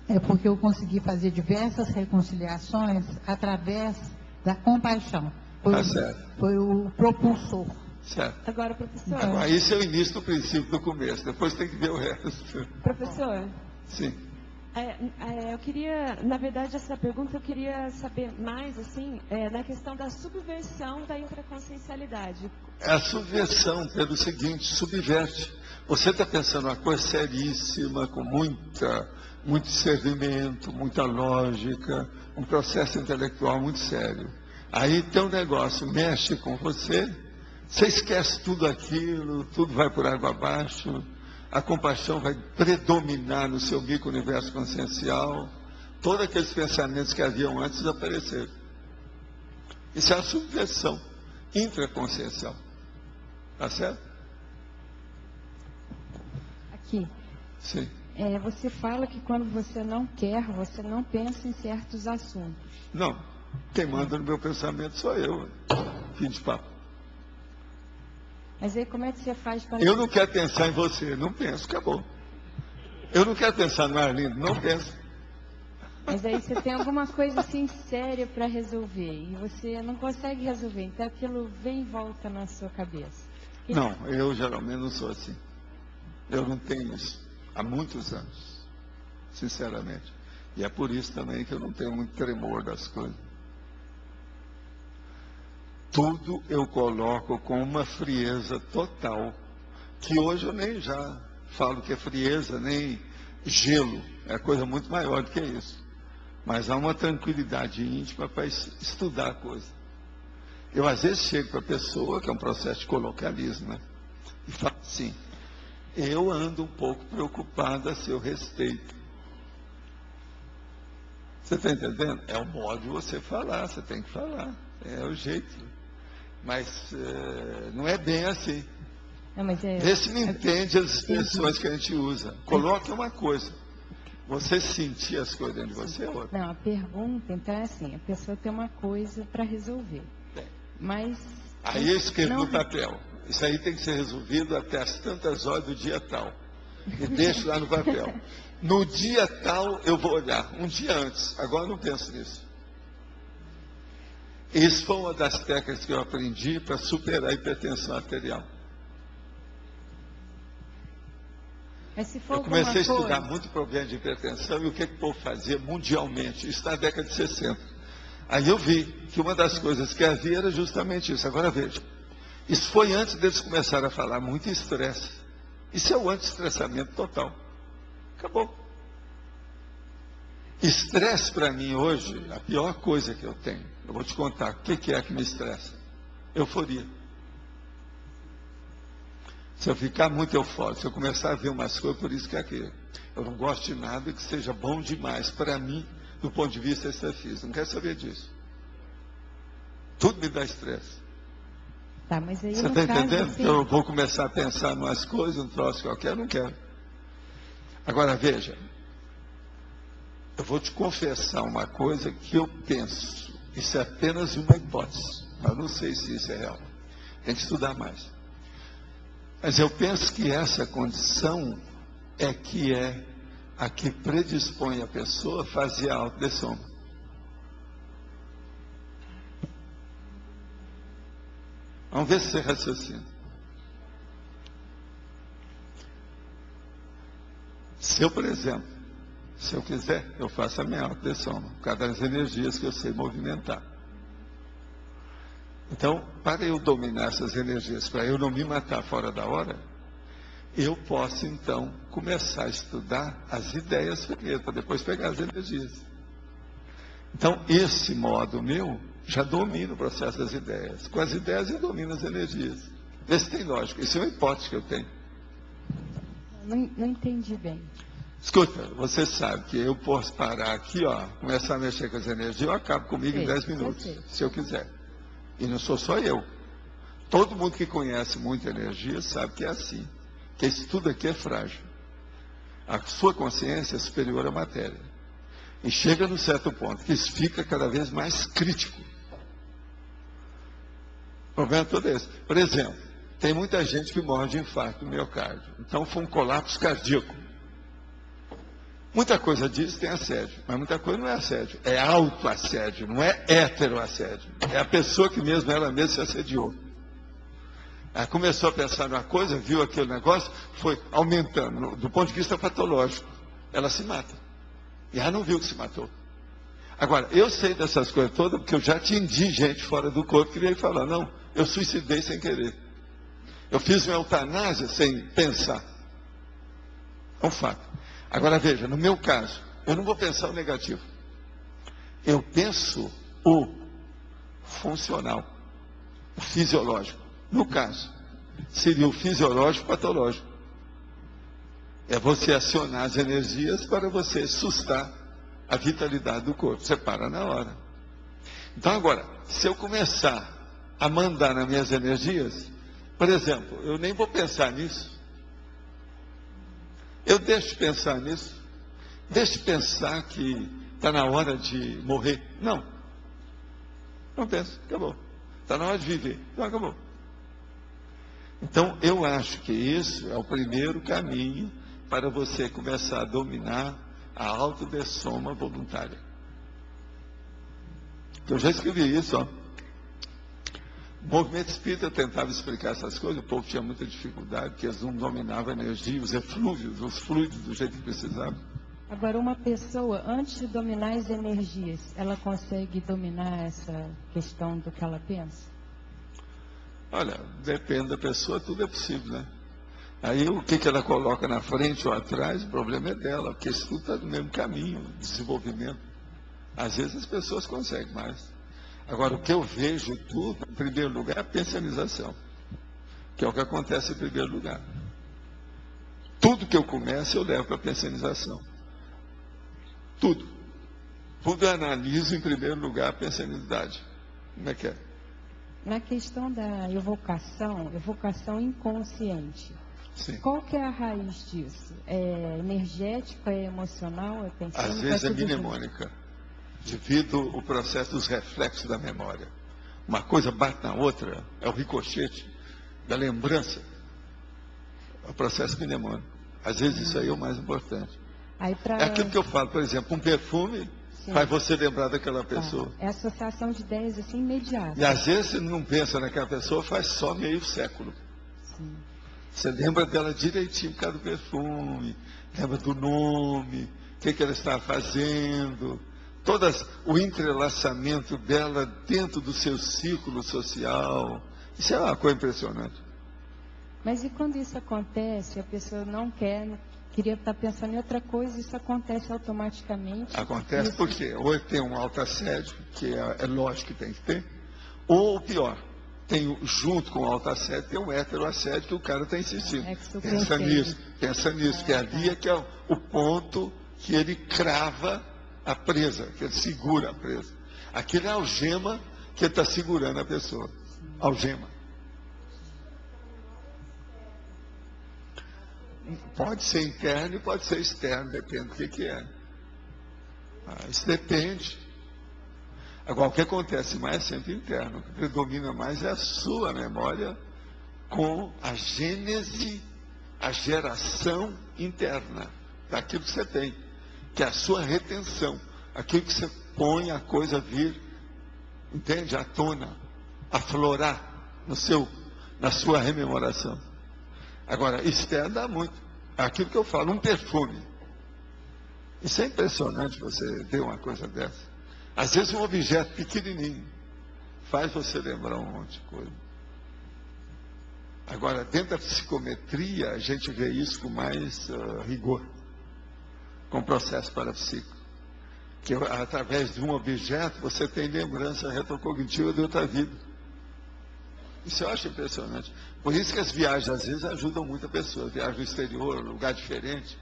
É porque eu consegui fazer diversas reconciliações através da compaixão. Tá certo. Foi o propulsor. Certo. Agora, professor. Agora, isso é o início do princípio do começo, depois tem que ver o resto. Professor, Sim. eu queria, na verdade, essa pergunta eu queria saber mais, assim, na questão da subversão da intraconsciencialidade. É a subversão pelo seguinte, subverte. Você está pensando uma coisa seríssima, com muito discernimento, muita lógica, um processo intelectual muito sério. Aí tem um negócio, mexe com você, você esquece tudo aquilo, tudo vai por água abaixo, a compaixão vai predominar no seu micro-universo consciencial, todos aqueles pensamentos que haviam antes desapareceram. Isso é a subversão intraconsciencial. Tá certo? Aqui. Sim. Você fala que quando você não quer, você não pensa em certos assuntos. Não. Quem manda no meu pensamento sou eu. Fim de papo. Mas aí como é que você faz para... Eu não quero pensar em você. Não penso. Acabou. Eu não quero pensar no Arlindo. Não penso. Mas aí você tem alguma coisa assim séria para resolver e você não consegue resolver. Então aquilo vem e volta na sua cabeça. Não, eu geralmente não sou assim. Eu não tenho isso. Há muitos anos. Sinceramente. E é por isso também que eu não tenho muito tremor das coisas. Tudo eu coloco com uma frieza total, que hoje eu nem já falo que é frieza, nem gelo, é coisa muito maior do que isso. Mas há uma tranquilidade íntima para estudar a coisa. Eu às vezes chego para a pessoa, que é um processo de coloquialismo, né? E falo assim, eu ando um pouco preocupado a seu respeito. Você está entendendo? É o modo de você falar, você tem que falar, é o jeito. Mas não é bem assim. Não, mas Vê se me entende as expressões que a gente usa. Coloque uma coisa. Você sentir as coisas dentro de você é outra. Não, a pergunta, então, é assim, a pessoa tem uma coisa para resolver. Mas... Aí eu escrevo não... no papel. Isso aí tem que ser resolvido até as tantas horas do dia tal. E deixo lá no papel. No dia tal eu vou olhar. Um dia antes. Agora eu não penso nisso. Isso foi uma das técnicas que eu aprendi para superar a hipertensão arterial. Mas se for eu comecei a estudar coisa... muito problema de hipertensão e o que o povo fazia mundialmente. Isso na década de 60. Aí eu vi que uma das coisas que havia era justamente isso. Agora veja. Isso foi antes deles começarem a falar muito em estresse. Isso é o anti-estressamento total. Acabou. Estresse para mim hoje, a pior coisa que eu tenho. Eu vou te contar o que é que me estressa. Euforia. Se eu ficar muito eufórico, se eu começar a ver umas coisas, por isso que é aquilo. Eu não gosto de nada que seja bom demais para mim, do ponto de vista extrafísico. Não quero saber disso. Tudo me dá estresse. Tá, mas aí Você no está caso, entendendo? assim, Eu vou começar a pensar em umas coisas, um troço qualquer, eu não quero. Agora, veja, eu vou te confessar uma coisa que eu penso. Isso é apenas uma hipótese. Eu não sei se isso é real. Tem que estudar mais. Mas eu penso que essa condição é a que predispõe a pessoa a fazer a autodessoma. Vamos ver se você raciocina. Se eu, por exemplo, se eu quiser, eu faço a minha autodessoma, por causa das energias que eu sei movimentar. Então, para eu dominar essas energias, para eu não me matar fora da hora, eu posso, então, começar a estudar as ideias primeiro, para depois pegar as energias. Então, esse modo meu já domina o processo das ideias. Com as ideias, eu domino as energias. Vê se tem lógica. Isso é uma hipótese que eu tenho. não entendi bem. Escuta, você sabe que eu posso parar aqui, ó, começar a mexer com as energias, eu acabo comigo em 10 minutos, se eu quiser. E não sou só eu. Todo mundo que conhece muita energia sabe que é assim. Que isso tudo aqui é frágil. A sua consciência é superior à matéria. E chega num certo ponto que isso fica cada vez mais crítico. O problema todo é esse. Por exemplo, tem muita gente que morre de infarto do miocárdio. Então foi um colapso cardíaco. Muita coisa disso tem assédio, mas muita coisa não é assédio. É autoassédio, não é heteroassédio. É a pessoa que mesmo ela mesma se assediou. Ela começou a pensar numa coisa, viu aquele negócio, foi aumentando. Do ponto de vista patológico, ela se mata. E ela não viu que se matou. Agora, eu sei dessas coisas todas porque eu já atendi gente fora do corpo que veio falar, não, eu suicidei sem querer. Eu fiz uma eutanásia sem pensar. É um fato. Agora veja, no meu caso, eu não vou pensar o negativo. Eu penso o funcional, o fisiológico. No caso, seria o fisiológico patológico. É você acionar as energias para você sustar a vitalidade do corpo. Você para na hora. Então agora, se eu começar a mandar nas minhas energias, por exemplo, eu nem vou pensar nisso. Eu deixo de pensar nisso. Deixo de pensar que está na hora de morrer. Não. Não penso. Acabou. Está na hora de viver. Então acabou. Então eu acho que isso é o primeiro caminho para você começar a dominar a autodessoma voluntária. Eu já escrevi isso, ó. O movimento espírita tentava explicar essas coisas, o povo tinha muita dificuldade, porque eles não dominavam a energia, os eflúvios, os fluidos do jeito que precisavam. Agora, uma pessoa, antes de dominar as energias, ela consegue dominar essa questão do que ela pensa? Olha, depende da pessoa, tudo é possível, né? Aí o que ela coloca na frente ou atrás, o problema é dela, porque isso tudo está no mesmo caminho, desenvolvimento. Às vezes as pessoas conseguem mais. Agora, o que eu vejo tudo, em primeiro lugar, é a pensionização, que é o que acontece em primeiro lugar. Tudo que eu começo, eu levo para a pensionização. Tudo. Tudo eu analiso, em primeiro lugar, a pensionalidade. Como é que é? Na questão da evocação inconsciente, sim. Qual que é a raiz disso? É energético, é emocional, é pensônica? Às vezes é mnemônica, devido ao processo dos reflexos da memória. Uma coisa bate na outra, é o ricochete da lembrança. É o processo mnemônico. Às vezes isso aí é o mais importante. É aquilo que eu falo, por exemplo, um perfume faz você lembrar daquela pessoa. É associação de ideias assim imediata. E às vezes você não pensa naquela pessoa, faz só meio século. Sim. Você lembra dela direitinho por causa do perfume, lembra do nome, o que ela estava fazendo, o entrelaçamento dela dentro do seu círculo social. Isso é uma coisa impressionante. Mas e quando isso acontece, a pessoa não queria estar pensando em outra coisa, isso acontece automaticamente? Acontece porque ou tem um autoassédio, que é lógico que tem que ter, ou o pior, junto com o autoassédio, tem um heteroassédio que o cara está insistindo. Pensa nisso, que ali é que é o ponto que ele crava a presa, que ele segura a presa. Aquele é a algema que ele está segurando a pessoa. Algema. Pode ser interno e pode ser externo, depende do que é. Isso depende. Agora, o que acontece mais é sempre interno. O que predomina mais é a sua memória com a gênese, a geração interna daquilo que você tem, que é a sua retenção, aquilo que você põe a coisa vir, entende? À tona, aflorar na sua rememoração. Agora, externo dá muito. É aquilo que eu falo, um perfume. Isso é impressionante você ver uma coisa dessa. Às vezes um objeto pequenininho faz você lembrar um monte de coisa. Agora, dentro da psicometria, a gente vê isso com mais rigor, com o processo parapsíquico. Que através de um objeto, você tem lembrança retrocognitiva de outra vida. Isso eu acho impressionante. Por isso que as viagens, às vezes, ajudam muito a pessoa. Viagem no exterior, lugar diferente.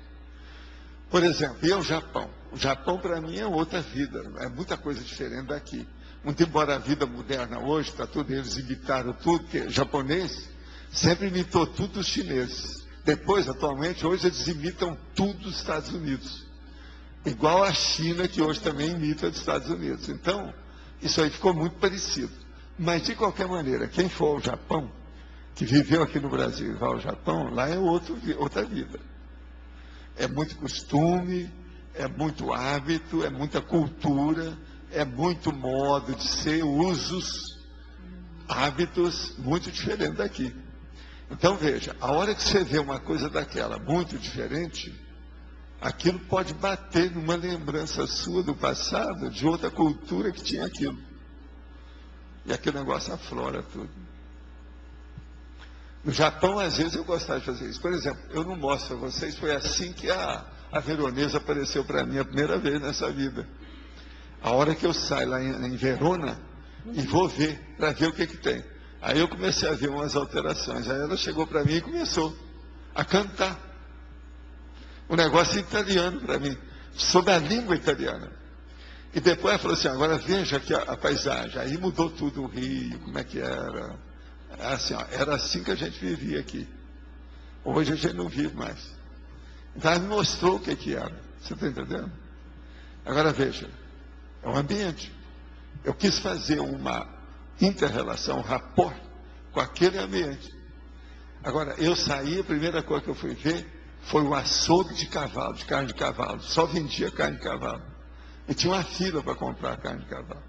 Por exemplo, e o Japão? O Japão, para mim, é outra vida. É muita coisa diferente daqui. Muito embora a vida moderna hoje, está tudo, eles imitaram tudo, porque japonês sempre imitou tudo dos chineses. Depois, atualmente, hoje eles imitam tudo dos Estados Unidos. Igual a China, que hoje também imita dos Estados Unidos. Então, isso aí ficou muito parecido. Mas, de qualquer maneira, quem for ao Japão, que viveu aqui no Brasil e vai ao Japão, lá é outra vida. É muito costume, é muito hábito, é muita cultura, é muito modo de ser, usos, hábitos muito diferentes daqui. Então, veja, a hora que você vê uma coisa daquela muito diferente, aquilo pode bater numa lembrança sua do passado, de outra cultura que tinha aquilo. E aquele negócio aflora tudo. No Japão, às vezes, eu gostava de fazer isso. Por exemplo, eu não mostro para vocês, foi assim que a Veronesa apareceu para mim a primeira vez nessa vida. A hora que eu saio lá em Verona e vou ver, para ver o que tem. Aí eu comecei a ver umas alterações. Aí ela chegou para mim e começou a cantar. Um negócio italiano para mim, sobre a língua italiana. E depois ela falou assim, agora veja aqui a paisagem. Aí mudou tudo o Rio, como é que era. Assim, era assim que a gente vivia aqui. Hoje a gente não vive mais. Então ela me mostrou o que era. Você está entendendo? Agora veja, é um ambiente. Eu quis fazer uma inter-relação, um rapport com aquele ambiente. Agora, eu saí, a primeira coisa que eu fui ver foi o açougue de cavalo, de carne de cavalo. Só vendia carne de cavalo. E tinha uma fila para comprar carne de cavalo.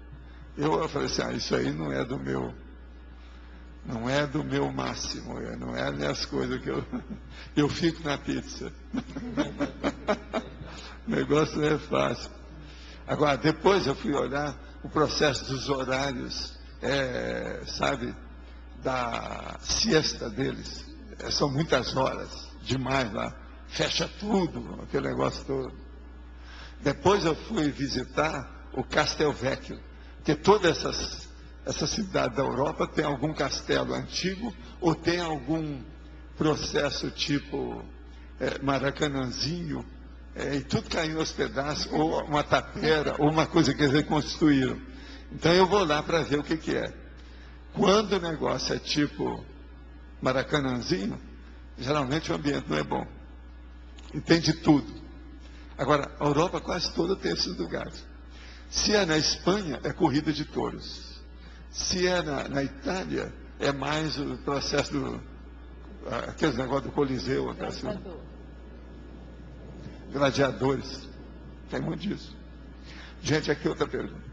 Eu falei assim, isso aí não é do meu máximo, não é as minhas coisas que eu fico na pizza. O negócio não é fácil. Agora, depois eu fui olhar o processo dos horários, sabe, da siesta deles. São muitas horas, demais lá. Fecha tudo, aquele negócio todo. Depois eu fui visitar o Castelvecchio, porque todas essa cidade da Europa tem algum castelo antigo ou tem algum processo tipo Maracanãzinho, e tudo caiu aos pedaços, ou uma tapera, ou uma coisa que eles reconstruíram. Então eu vou lá para ver o que é. Quando o negócio é tipo Maracanãzinho, geralmente o ambiente não é bom. E tem de tudo. Agora, a Europa quase toda tem esses lugares. Se é na Espanha, é corrida de touros. Se é na Itália, é mais o processo aqueles negócios do Coliseu. Gladiadores. Tem muito disso. Gente, aqui outra pergunta.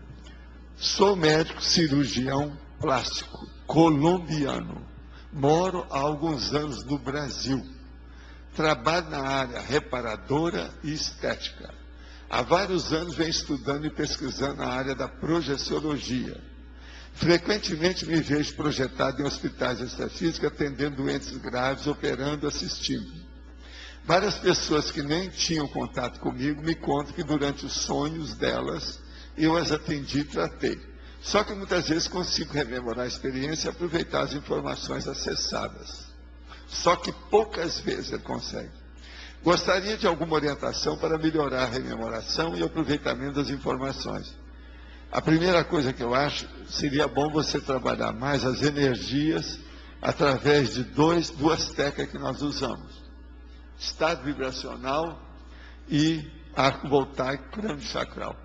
Sou médico cirurgião plástico, colombiano. Moro há alguns anos no Brasil. Trabalho na área reparadora e estética. Há vários anos venho estudando e pesquisando na área da projeciologia. Frequentemente me vejo projetado em hospitais de extrafísica, atendendo doentes graves, operando, assistindo. Várias pessoas que nem tinham contato comigo me contam que durante os sonhos delas eu as atendi e tratei. Só que muitas vezes consigo rememorar a experiência e aproveitar as informações acessadas. Só que poucas vezes ele consegue. Gostaria de alguma orientação para melhorar a rememoração e o aproveitamento das informações. A primeira coisa que eu acho, seria bom você trabalhar mais as energias através de duas técnicas que nós usamos. estado vibracional e arco voltaico crânio-sacral.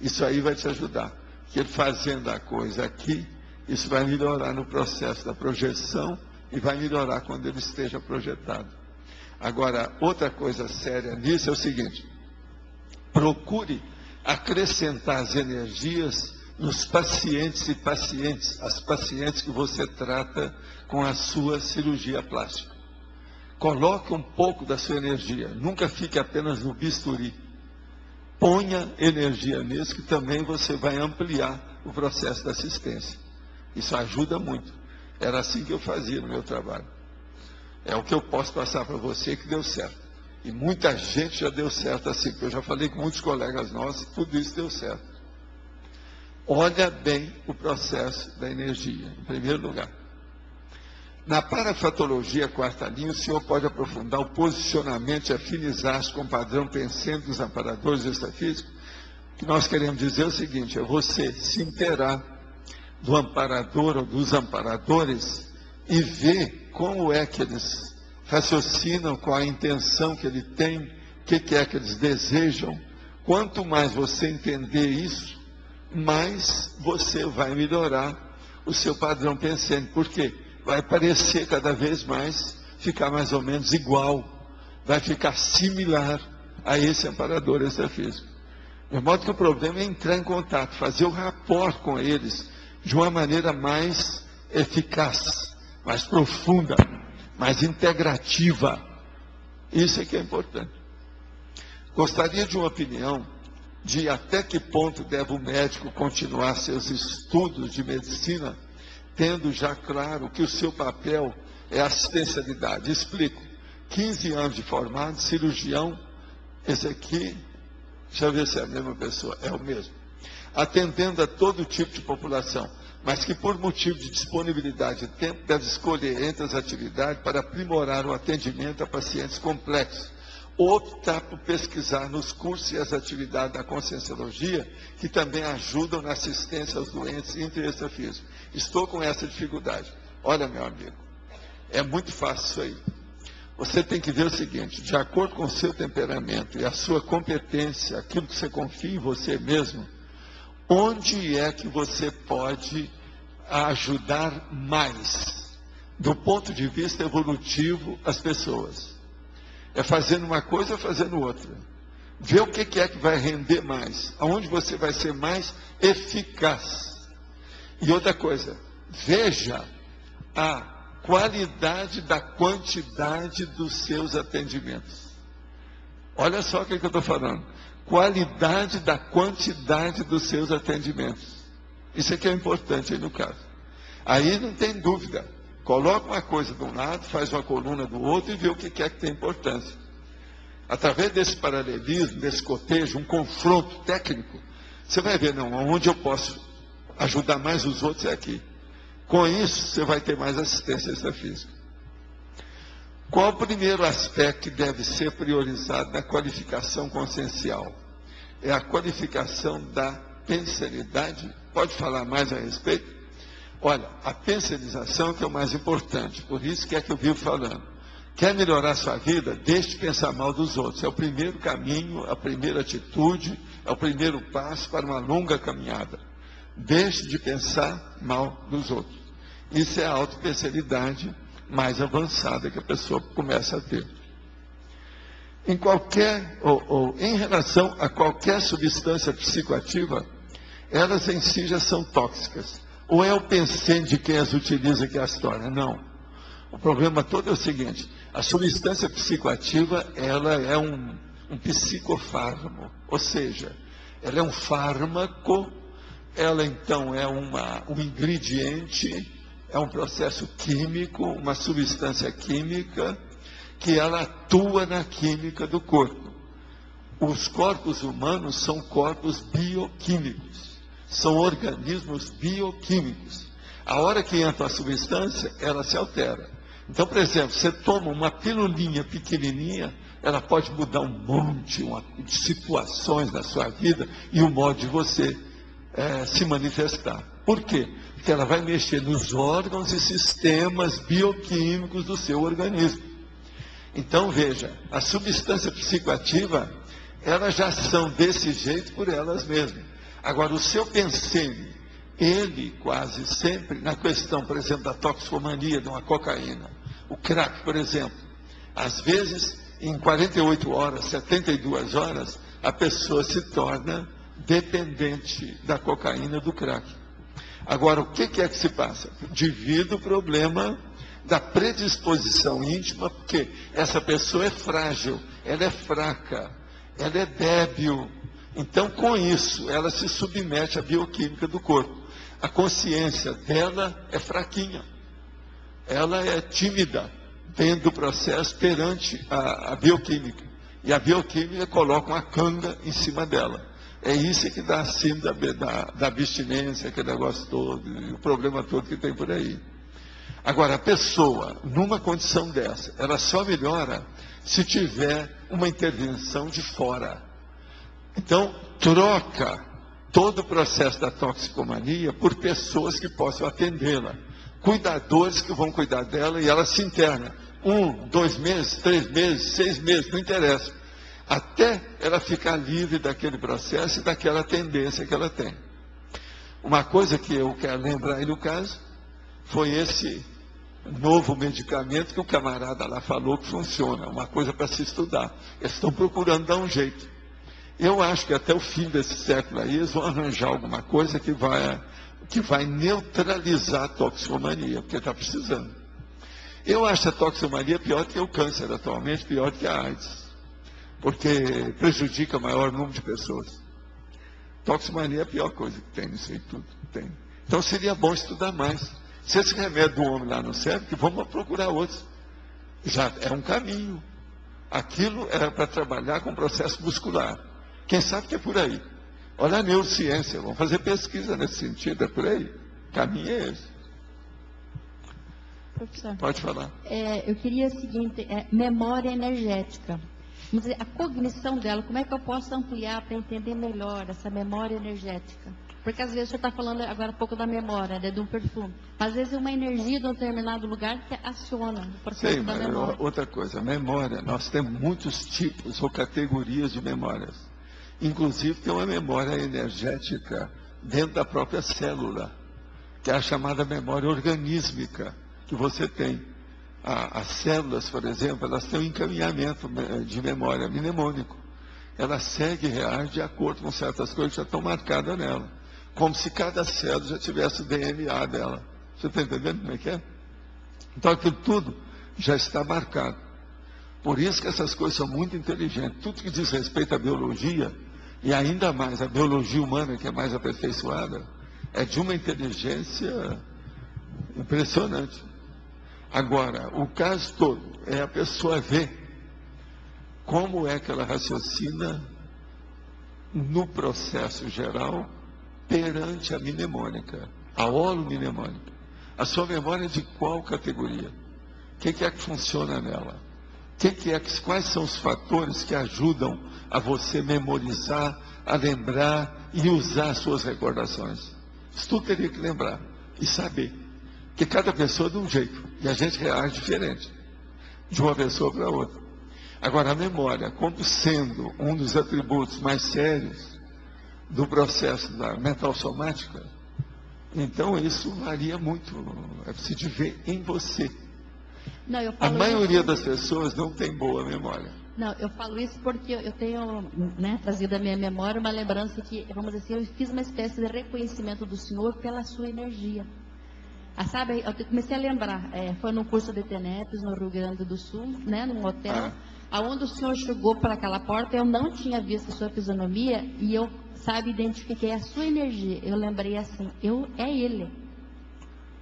Isso aí vai te ajudar. Porque fazendo a coisa aqui, isso vai melhorar no processo da projeção e vai melhorar quando ele esteja projetado. Agora, outra coisa séria nisso é o seguinte: procure acrescentar as energias nos pacientes e pacientes, as pacientes que você trata com a sua cirurgia plástica. Coloque um pouco da sua energia, nunca fique apenas no bisturi. Ponha energia nisso, que também você vai ampliar o processo da assistência. Isso ajuda muito. Era assim que eu fazia no meu trabalho. É o que eu posso passar para você que deu certo. E muita gente já deu certo assim, porque eu já falei com muitos colegas nossos e tudo isso deu certo. Olha bem o processo da energia, em primeiro lugar. Na parafatologia quarta linha, o senhor pode aprofundar o posicionamento e afinizar-se com o padrão pensante dos amparadores extrafísicos? O que nós queremos dizer é o seguinte: é você se inteirar do amparador ou dos amparadores e ver como é que eles raciocinam, qual a intenção que ele tem, o que é que eles desejam. Quanto mais você entender isso, mais você vai melhorar o seu padrão pensante. Por quê? Vai parecer cada vez mais, ficar mais ou menos igual, vai ficar similar a esse amparador extrafísico. De modo que o problema é entrar em contato, fazer o rapport com eles de uma maneira mais eficaz, mais profunda, mais integrativa. Isso é que é importante. Gostaria de uma opinião de até que ponto deve o médico continuar seus estudos de medicina, tendo já claro que o seu papel é assistencialidade. Explico. 15 anos de formado, cirurgião, esse aqui, deixa eu ver se é a mesma pessoa, é o mesmo. Atendendo a todo tipo de população, mas que por motivo de disponibilidade de tempo deve escolher entre as atividades para aprimorar o atendimento a pacientes complexos. Optar por pesquisar nos cursos e as atividades da conscienciologia, que também ajudam na assistência aos doentes intra e extrafísicos. Estou com essa dificuldade. Olha, meu amigo, é muito fácil isso aí. Você tem que ver o seguinte: de acordo com o seu temperamento e a sua competência, aquilo que você confia em você mesmo, onde é que você pode ajudar mais, do ponto de vista evolutivo, as pessoas? É fazendo uma coisa ou fazendo outra? Ver o que é que vai render mais, aonde você vai ser mais eficaz. E outra coisa, veja a qualidade da quantidade dos seus atendimentos. Olha só o que eu estou falando. Qualidade da quantidade dos seus atendimentos. Isso aqui é importante aí no caso. Aí não tem dúvida. Coloca uma coisa de um lado, faz uma coluna do outro e vê o que é que tem importância. Através desse paralelismo, desse cotejo, um confronto técnico, você vai ver, não, onde eu posso ajudar mais os outros é aqui. Com isso, você vai ter mais assistência extrafísica. Qual o primeiro aspecto que deve ser priorizado na qualificação consciencial? É a qualificação da pensenidade. Pode falar mais a respeito? Olha, a pensionização que é o mais importante, por isso que é que eu vivo falando. Quer melhorar a sua vida? Deixe de pensar mal dos outros. É o primeiro caminho, a primeira atitude, é o primeiro passo para uma longa caminhada. Deixe de pensar mal dos outros. Isso é a autopensenidade mais avançada que a pessoa começa a ter. Em relação a qualquer substância psicoativa, elas em si já são tóxicas. Ou é o pensante de quem as utiliza que é a história? Não. O problema todo é o seguinte: a substância psicoativa, ela é um psicofármaco, ou seja, ela é um fármaco, ela então é um ingrediente, é um processo químico, uma substância química, que ela atua na química do corpo. Os corpos humanos são corpos bioquímicos, são organismos bioquímicos. A hora que entra a substância, ela se altera. Então, por exemplo, você toma uma pilulinha pequenininha, ela pode mudar um monte de situações na sua vida e o modo de você se manifestar. Por quê? Porque ela vai mexer nos órgãos e sistemas bioquímicos do seu organismo. Então, veja, a substância psicoativa, elas já são desse jeito por elas mesmas. Agora, o seu pensênio, ele quase sempre, na questão, por exemplo, da toxicomania de uma cocaína, o crack, por exemplo, às vezes, em 48 horas, 72 horas, a pessoa se torna dependente da cocaína, do crack. Agora, o que é que se passa? Devido ao problema da predisposição íntima, porque essa pessoa é frágil, ela é fraca, ela é débil. Então, com isso, ela se submete à bioquímica do corpo. A consciência dela é fraquinha, ela é tímida dentro do processo perante a bioquímica. E a bioquímica coloca uma canga em cima dela. É isso que dá acima da abstinência, aquele negócio todo, e o problema todo que tem por aí. Agora, a pessoa, numa condição dessa, ela só melhora se tiver uma intervenção de fora. Então, troca todo o processo da toxicomania por pessoas que possam atendê-la. Cuidadores que vão cuidar dela e ela se interna. 1, 2 meses, 3 meses, 6 meses, não interessa. Até ela ficar livre daquele processo e daquela tendência que ela tem. Uma coisa que eu quero lembrar aí no caso, foi esse novo medicamento que o camarada lá falou que funciona. Uma coisa para se estudar. Eles estão procurando dar um jeito. Eu acho que até o fim desse século aí, eles vão arranjar alguma coisa que vai neutralizar a toxicomania, porque está precisando. Eu acho a toxicomania pior que o câncer atualmente, pior que a AIDS, porque prejudica o maior número de pessoas. Toxicomania é a pior coisa que tem nisso aí tudo. Tem. Então seria bom estudar mais. Se esse remédio do homem lá não serve, que vamos procurar outros. Já é um caminho. Aquilo era para trabalhar com processo muscular. Quem sabe que é por aí. Olha a neurociência, vamos fazer pesquisa nesse sentido, é por aí. O caminho é esse. Professor, pode falar. Eu queria o seguinte, memória energética. Vamos dizer, a cognição dela, como é que eu posso ampliar para entender melhor essa memória energética? Porque às vezes você está falando agora há pouco da memória, né, de um perfume. Mas às vezes é uma energia de um determinado lugar que aciona o processo da memória. Outra coisa, memória. Nós temos muitos tipos ou categorias de memórias. Inclusive tem uma memória energética dentro da própria célula, que é a chamada memória organísmica que você tem. As células, por exemplo, elas têm um encaminhamento de memória mnemônico. Ela segue e reage de acordo com certas coisas que já estão marcadas nela. Como se cada célula já tivesse o DNA dela. Você está entendendo como é que é? Então aquilo tudo já está marcado. Por isso que essas coisas são muito inteligentes. Tudo que diz respeito à biologia, e ainda mais a biologia humana, que é mais aperfeiçoada, é de uma inteligência impressionante. Agora, o caso todo é a pessoa ver como é que ela raciocina no processo geral perante a mnemônica, a holomnemônica. A sua memória é de qual categoria? O que é que funciona nela? Quais são os fatores que ajudam a você memorizar, a lembrar e usar as suas recordações? Isso tudo teria que lembrar e saber. Porque cada pessoa é de um jeito e a gente reage diferente de uma pessoa para outra. Agora, a memória, como sendo um dos atributos mais sérios do processo da mental somática, então isso varia muito, é preciso ver em você. Não, a maioria das pessoas não tem boa memória. Não, eu falo isso porque eu tenho, trazido à minha memória uma lembrança que, vamos dizer assim, eu fiz uma espécie de reconhecimento do Senhor pela sua energia. Sabe, eu comecei a lembrar, foi num curso de TENEPS no Rio Grande do Sul, num hotel, aonde o Senhor chegou para aquela porta, eu não tinha visto a sua fisionomia e eu, identifiquei a sua energia. Eu lembrei assim, é Ele.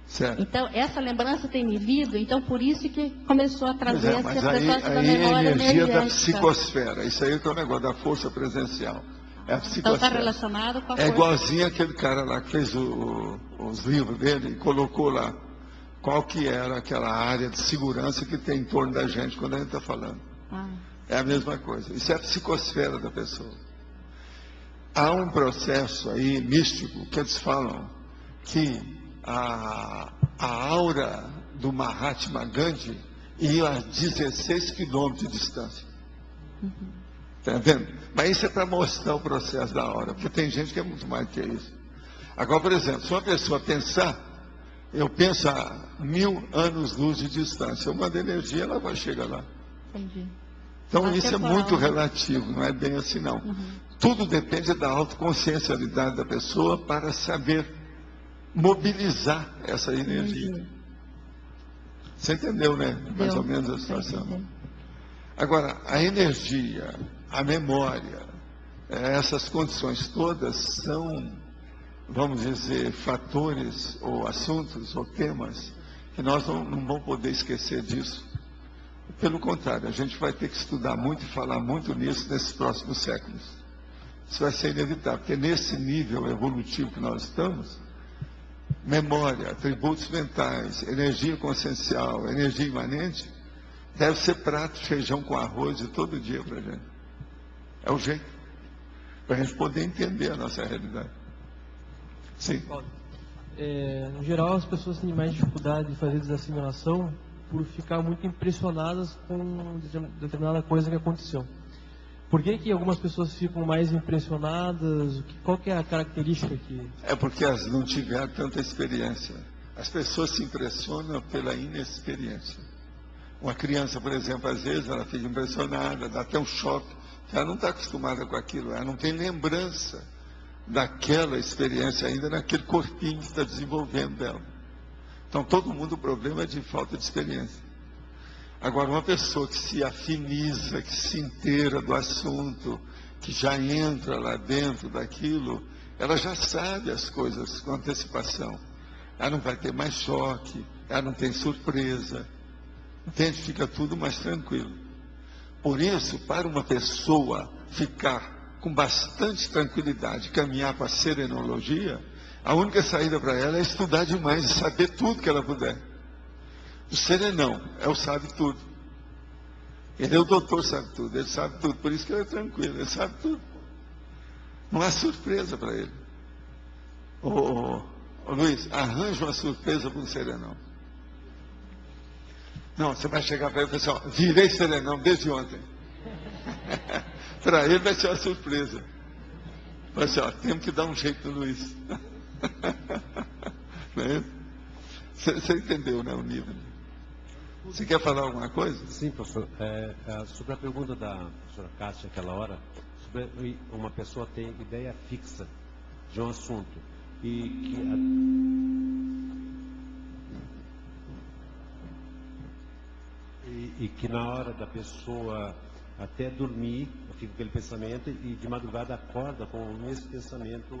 Certo. Então, essa lembrança tem me vindo, então por isso que começou a trazer essa processo da memória energia energética. Da psicosfera, isso aí que é o negócio da força presencial. É a psicosfera. Então está relacionado com a força. É igualzinho aquele cara lá que fez os livros dele e colocou lá qual que era aquela área de segurança que tem em torno da gente quando a gente está falando. É a mesma coisa. Isso é a psicosfera da pessoa. Há um processo aí místico que eles falam que a aura do Mahatma Gandhi e a 16 quilômetros de distância. Está vendo? Mas isso é para mostrar o processo da hora, porque tem gente que é muito mais do que isso. Agora, por exemplo, se uma pessoa pensar, eu penso a 1000 anos-luz de distância, eu mando energia, ela vai chegar lá. Entendi. Então isso é muito relativo, não é bem assim não. Tudo depende da autoconsciencialidade da pessoa para saber mobilizar essa energia. Você entendeu, né? Mais ou menos a situação. Agora, a energia, a memória, essas condições todas são, vamos dizer, fatores ou assuntos ou temas que nós não vamos poder esquecer disso. Pelo contrário, a gente vai ter que estudar muito e falar muito nisso nesses próximos séculos. Isso vai ser inevitável, porque nesse nível evolutivo que nós estamos, memória, atributos mentais, energia consciencial, energia imanente, deve ser prato de feijão com arroz de todo dia para a gente. É o jeito. Para a gente poder entender a nossa realidade. Sim. No geral, as pessoas têm mais dificuldade de fazer desassimilação por ficar muito impressionadas com determinada coisa que aconteceu. Por que algumas pessoas ficam mais impressionadas? Qual que é a característica que... É porque elas não tiveram tanta experiência. As pessoas se impressionam pela inexperiência. Uma criança, por exemplo, às vezes ela fica impressionada, dá até um choque. Ela não está acostumada com aquilo, ela não tem lembrança daquela experiência ainda naquele corpinho que está desenvolvendo dela. Então, todo mundo, o problema é de falta de experiência. Agora, uma pessoa que se afiniza, que se inteira do assunto, que já entra lá dentro daquilo, ela já sabe as coisas com antecipação. Ela não vai ter mais choque, ela não tem surpresa. Entende? Fica tudo mais tranquilo. Por isso, para uma pessoa ficar com bastante tranquilidade, caminhar para a serenologia, a única saída para ela é estudar demais e saber tudo que ela puder. O serenão é o sabe tudo. Ele é o doutor sabe tudo, ele sabe tudo, por isso que ele é tranquilo, ele sabe tudo. Não há surpresa para ele. Ô Luiz, arranja uma surpresa para um serenão. Não, você vai chegar para ele e falar assim, ó, virei serenão desde ontem. Para ele vai ser uma surpresa. Vai ser, ó, temos que dar um jeito no Luiz. Você entendeu, né, o nível? Você quer falar alguma coisa? Sim, professor. Sobre a pergunta da professora Cássia aquela hora, sobre uma pessoa tem ideia fixa de um assunto e que na hora da pessoa até dormir, fica com aquele pensamento e de madrugada acorda com esse pensamento.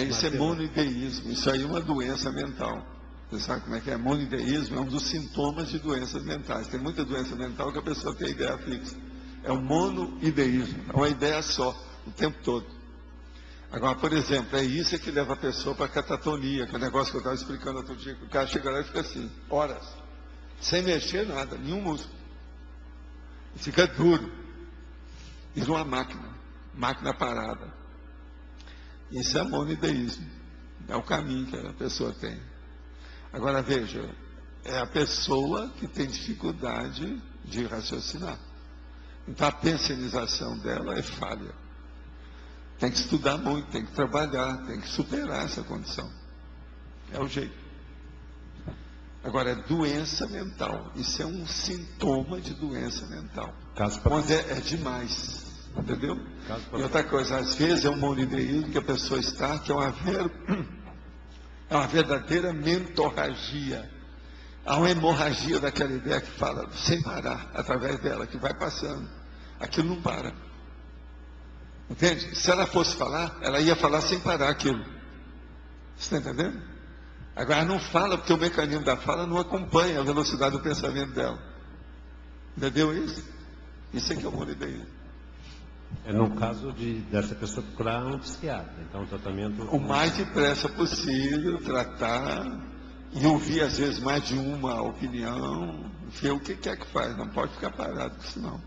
Isso é monoideísmo, isso aí é uma doença mental. Você sabe como é que é? Monoideísmo é um dos sintomas de doenças mentais. Tem muita doença mental que a pessoa tem ideia fixa. É o monoideísmo, é uma ideia só, o tempo todo. Agora, por exemplo, é isso que leva a pessoa para a catatonia, que é o negócio que eu estava explicando outro dia, que o cara chega lá e fica assim, horas, sem mexer nada, nenhum músculo. E fica duro. E numa máquina parada. Isso é monoideísmo. É o caminho que a pessoa tem. Agora veja, é a pessoa que tem dificuldade de raciocinar. Então a pensionização dela é falha. Tem que estudar muito, tem que trabalhar, tem que superar essa condição. É o jeito. Agora é doença mental. Isso é um sintoma de doença mental. Quando é demais. Entendeu? E outra coisa, às vezes é um monoideísmo que a pessoa está, que é uma verdadeira mentorragia. Há uma hemorragia daquela ideia que fala sem parar, através dela, que vai passando. Aquilo não para. Entende? Se ela fosse falar, ela ia falar sem parar aquilo. Você está entendendo? Agora não fala porque o mecanismo da fala não acompanha a velocidade do pensamento dela. Entendeu isso? Isso é que é o monoideísmo. É no caso dessa pessoa procurar um psiquiatra, então o tratamento... O mais depressa possível, tratar e ouvir às vezes mais de uma opinião, ver o que quer que faz, não pode ficar parado com isso não.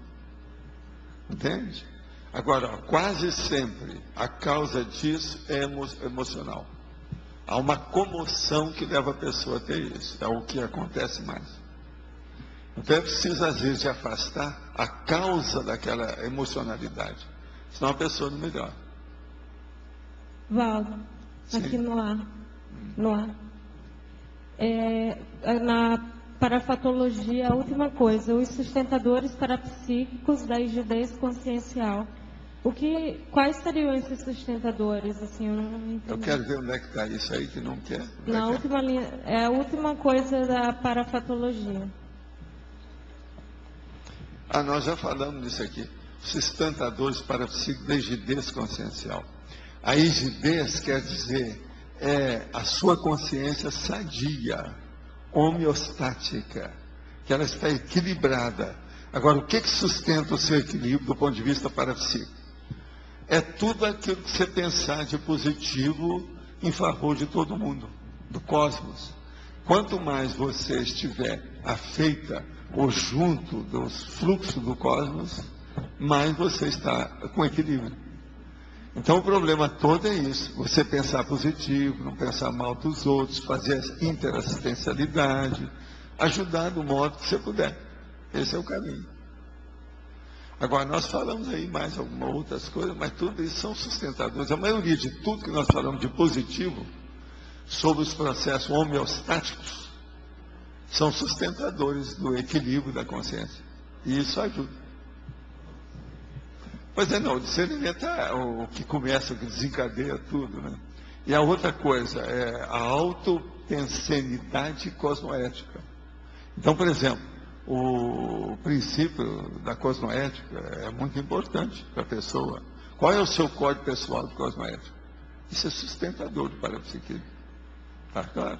Entende? Agora, quase sempre a causa disso é emocional. Há uma comoção que leva a pessoa a ter isso, é o que acontece mais. Então é preciso, às vezes, de afastar a causa daquela emocionalidade. Senão a pessoa não melhora. Valdo, aqui no ar. Na parafatologia, a última coisa, os sustentadores parapsíquicos da rigidez consciencial. Quais seriam esses sustentadores? Assim, eu não entendi. Eu quero ver onde é que está isso aí que não quer. Na última linha, é a última coisa da parafatologia. Nós já falamos disso aqui. Sustentadores parapsíquicos da rigidez consciencial. A rigidez quer dizer a sua consciência sadia, homeostática, que ela está equilibrada. Agora, o que sustenta o seu equilíbrio do ponto de vista parapsíquico? É tudo aquilo que você pensar de positivo em favor de todo mundo, do cosmos. Quanto mais você estiver afeita ou junto dos fluxos do cosmos, mais você está com equilíbrio. Então o problema todo é isso, você pensar positivo, não pensar mal dos outros, fazer interassistencialidade, ajudar do modo que você puder. Esse é o caminho. Agora, nós falamos aí mais algumas outras coisas, mas tudo isso são sustentadores. A maioria de tudo que nós falamos de positivo, sobre os processos homeostáticos, são sustentadores do equilíbrio da consciência. E isso ajuda. Pois é, não, o discernimento é o que começa, o que desencadeia tudo, né? E a outra coisa é a autopensenidade cosmoética. Então, por exemplo, o princípio da cosmoética é muito importante para a pessoa. Qual é o seu código pessoal de cosmoética? Isso é sustentador do parapsiquismo. Está claro?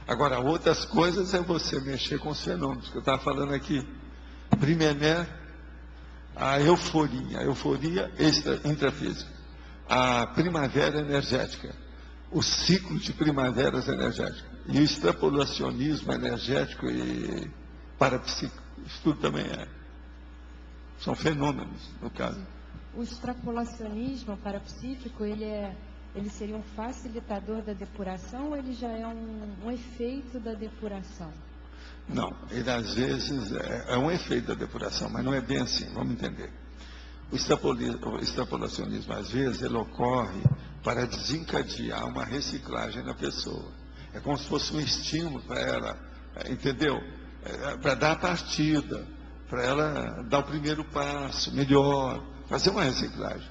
Agora, outras coisas é você mexer com os fenômenos, que eu estava falando aqui. Primeiro, a euforia intrafísica, a primavera energética, o ciclo de primaveras energéticas, e o extrapolacionismo energético e parapsíquico, isso tudo também são fenômenos, no caso. O extrapolacionismo parapsíquico, ele seria um facilitador da depuração ou ele já é um efeito da depuração? Não, ele às vezes é um efeito da depuração, mas não é bem assim, vamos entender. O extrapolacionismo, às vezes, ele ocorre para desencadear uma reciclagem na pessoa. É como se fosse um estímulo para ela, entendeu? Para dar a partida, para ela dar o primeiro passo, melhor, fazer uma reciclagem.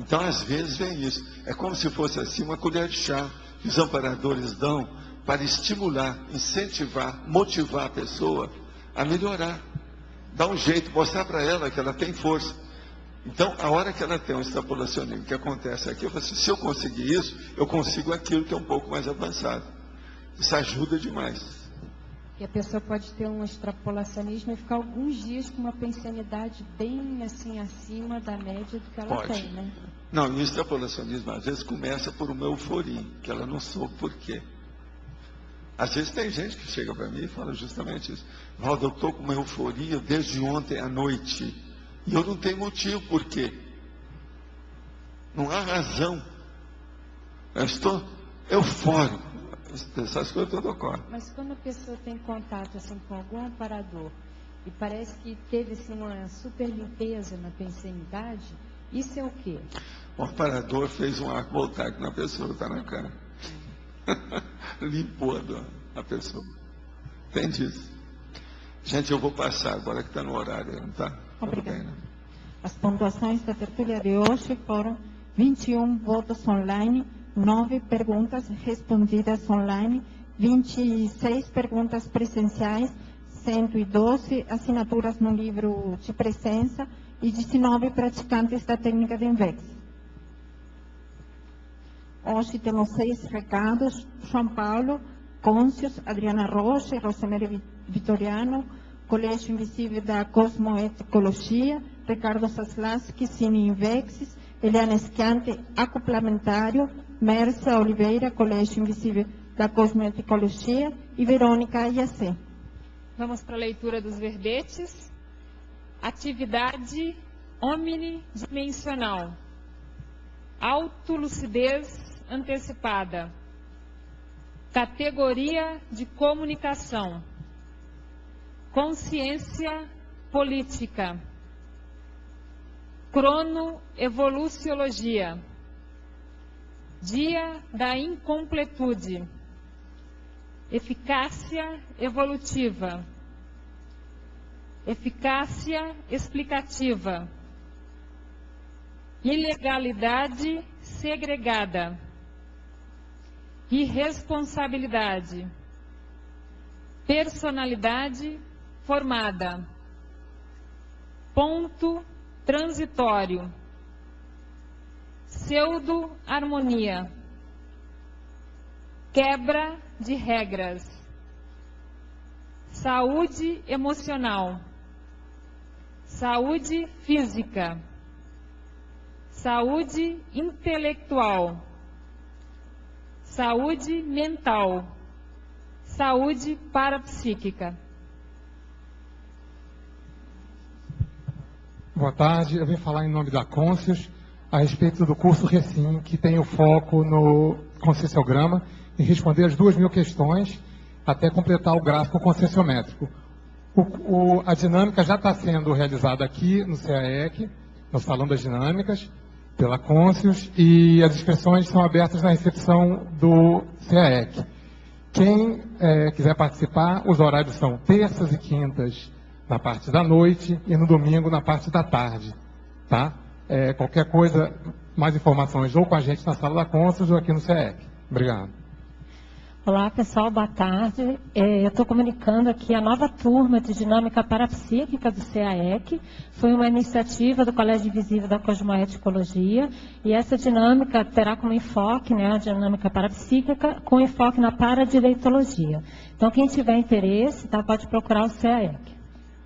Então, às vezes, vem isso. É como se fosse assim uma colher de chá que os amparadores dão para estimular, incentivar, motivar a pessoa a melhorar. Dar um jeito, mostrar para ela que ela tem força. Então, a hora que ela tem um extrapolacionismo, que acontece aqui, eu falo assim, se eu conseguir isso, eu consigo aquilo que é um pouco mais avançado. Isso ajuda demais. E a pessoa pode ter um extrapolacionismo e ficar alguns dias com uma pensanidade bem assim acima da média do que ela tem, né? Não, e o extrapolacionismo às vezes começa por uma euforia, que ela não soube por quê. Às vezes tem gente que chega para mim e fala justamente isso. Valdo, eu estou com uma euforia desde ontem à noite. E eu não tenho motivo por quê. Não há razão. Eu estou eufórico. Essas coisas todas ocorrem. Mas quando a pessoa tem contato assim, com algum amparador e parece que teve assim, uma super limpeza na pensanidade, isso é o quê? O amparador fez um arco voltaico na pessoa, está na cara. Limpou a pessoa. Entende isso? Gente, eu vou passar agora que está no horário, não está? Obrigada. As pontuações da tertúlia de hoje foram 21 votos online, 9 perguntas respondidas online, 26 perguntas presenciais, 112 assinaturas no livro de presença e 19 praticantes da técnica de Invex. Hoje temos 6 recados: João Paulo, Côncios, Adriana Rocha, Rosemary Vitoriano, Colégio Invisível da Cosmoecologia, Ricardo Saslaski, Cine Invexis, Eliana Escante, Acoplamentário, Mércia Oliveira, Colégio Invisível da Cosmoecologia e Verônica Iacê. Vamos para a leitura dos verbetes. Atividade omnidimensional. Autolucidez antecipada. Categoria de comunicação. Consciência política. Cronoevoluciologia. Dia da incompletude. Eficácia evolutiva. Eficácia explicativa. Ilegalidade segregada. Irresponsabilidade. Personalidade formada. Ponto transitório. Pseudo-harmonia. Quebra de regras. Saúde emocional. Saúde física. Saúde intelectual. Saúde mental. Saúde parapsíquica. Boa tarde, eu vim falar em nome da Conscius a respeito do curso Recim, que tem o foco no conscienciograma e responder as 2.000 questões até completar o gráfico conscienciométrico. A dinâmica já está sendo realizada aqui no CAEC, no Salão das Dinâmicas, pela Conscius, e as inscrições são abertas na recepção do CAEC. Quem quiser participar, os horários são terças e quintas na parte da noite e no domingo na parte da tarde. Tá? Qualquer coisa, mais informações ou com a gente na sala da Conscius ou aqui no CAEC. Obrigado. Olá pessoal, boa tarde. Eu estou comunicando aqui a nova turma de Dinâmica Parapsíquica do CAEC. Foi uma iniciativa do Colégio Invisível da Cosmoeticologia e essa dinâmica terá como enfoque, a dinâmica parapsíquica, com enfoque na paradireitologia. Então quem tiver interesse, pode procurar o CAEC.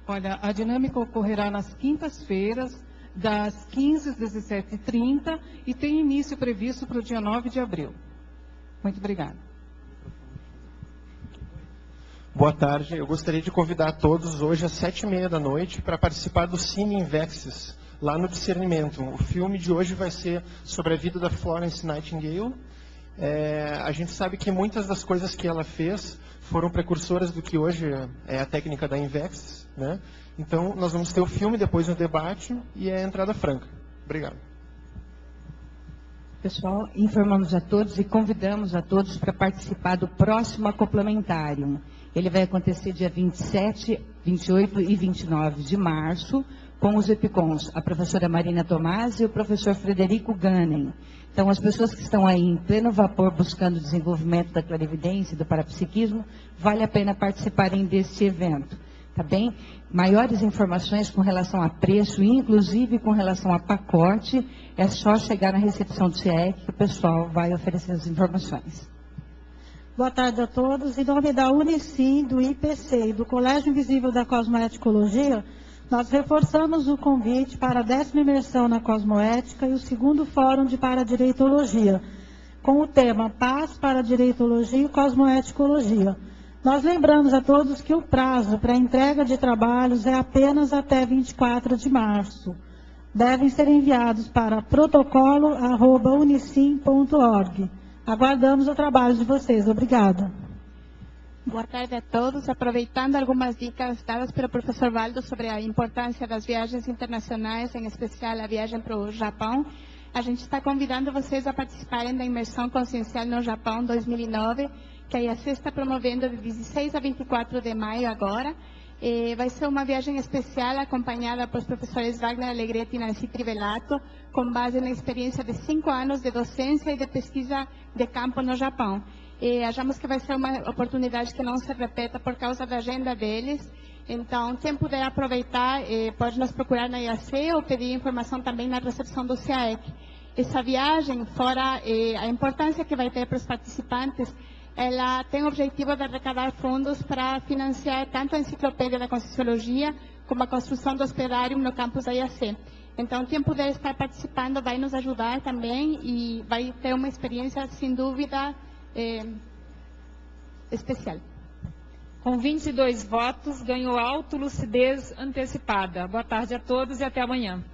Olha, a dinâmica ocorrerá nas quintas-feiras, das 15 às 17h30 e tem início previsto para o dia 9 de abril. Muito obrigada. Boa tarde, eu gostaria de convidar todos hoje às 7h30 da noite para participar do Cine Invexis, lá no Discernimento. O filme de hoje vai ser sobre a vida da Florence Nightingale. A gente sabe que muitas das coisas que ela fez foram precursoras do que hoje é a técnica da Invexis, né? Então, nós vamos ter o filme, depois um debate e a entrada franca. Obrigado. Pessoal, informamos a todos e convidamos a todos para participar do próximo Acoplamentário. Ele vai acontecer dia 27, 28 e 29 de março, com os EPICONs, a professora Marina Tomás e o professor Frederico Gannen. Então, as pessoas que estão aí em pleno vapor buscando o desenvolvimento da clarividência e do parapsiquismo, vale a pena participarem deste evento, tá bem? Maiores informações com relação a preço, inclusive com relação a pacote, é só chegar na recepção do CIEC que o pessoal vai oferecer as informações. Boa tarde a todos. Em nome da Unicim, do IPC e do Colégio Invisível da Cosmoeticologia, nós reforçamos o convite para a 10ª imersão na Cosmoética e o 2º Fórum de Paradireitologia, com o tema Paz, Paradireitologia e Cosmoeticologia. Nós lembramos a todos que o prazo para a entrega de trabalhos é apenas até 24 de março. Devem ser enviados para protocolo@unicim.org. Aguardamos o trabalho de vocês. Obrigada. Boa tarde a todos. Aproveitando algumas dicas dadas pelo professor Valdo sobre a importância das viagens internacionais, em especial a viagem para o Japão, a gente está convidando vocês a participarem da imersão consciencial no Japão 2009, que a IAC está promovendo de 16 a 24 de maio agora. Vai ser uma viagem especial acompanhada pelos professores Wagner Alegretti e Nancy Trivelato, com base na experiência de 5 anos de docência e de pesquisa de campo no Japão. Achamos que vai ser uma oportunidade que não se repeta por causa da agenda deles. Então, quem puder aproveitar, pode nos procurar na IAC ou pedir informação também na recepção do CIAEC. Essa viagem, fora a importância que vai ter para os participantes, ela tem o objetivo de arrecadar fundos para financiar tanto a enciclopédia da Conscienciologia como a construção do hospedário no campus da IAC. Então, quem puder estar participando vai nos ajudar também e vai ter uma experiência, sem dúvida, especial. Com 22 votos, ganhou autolucidez antecipada. Boa tarde a todos e até amanhã.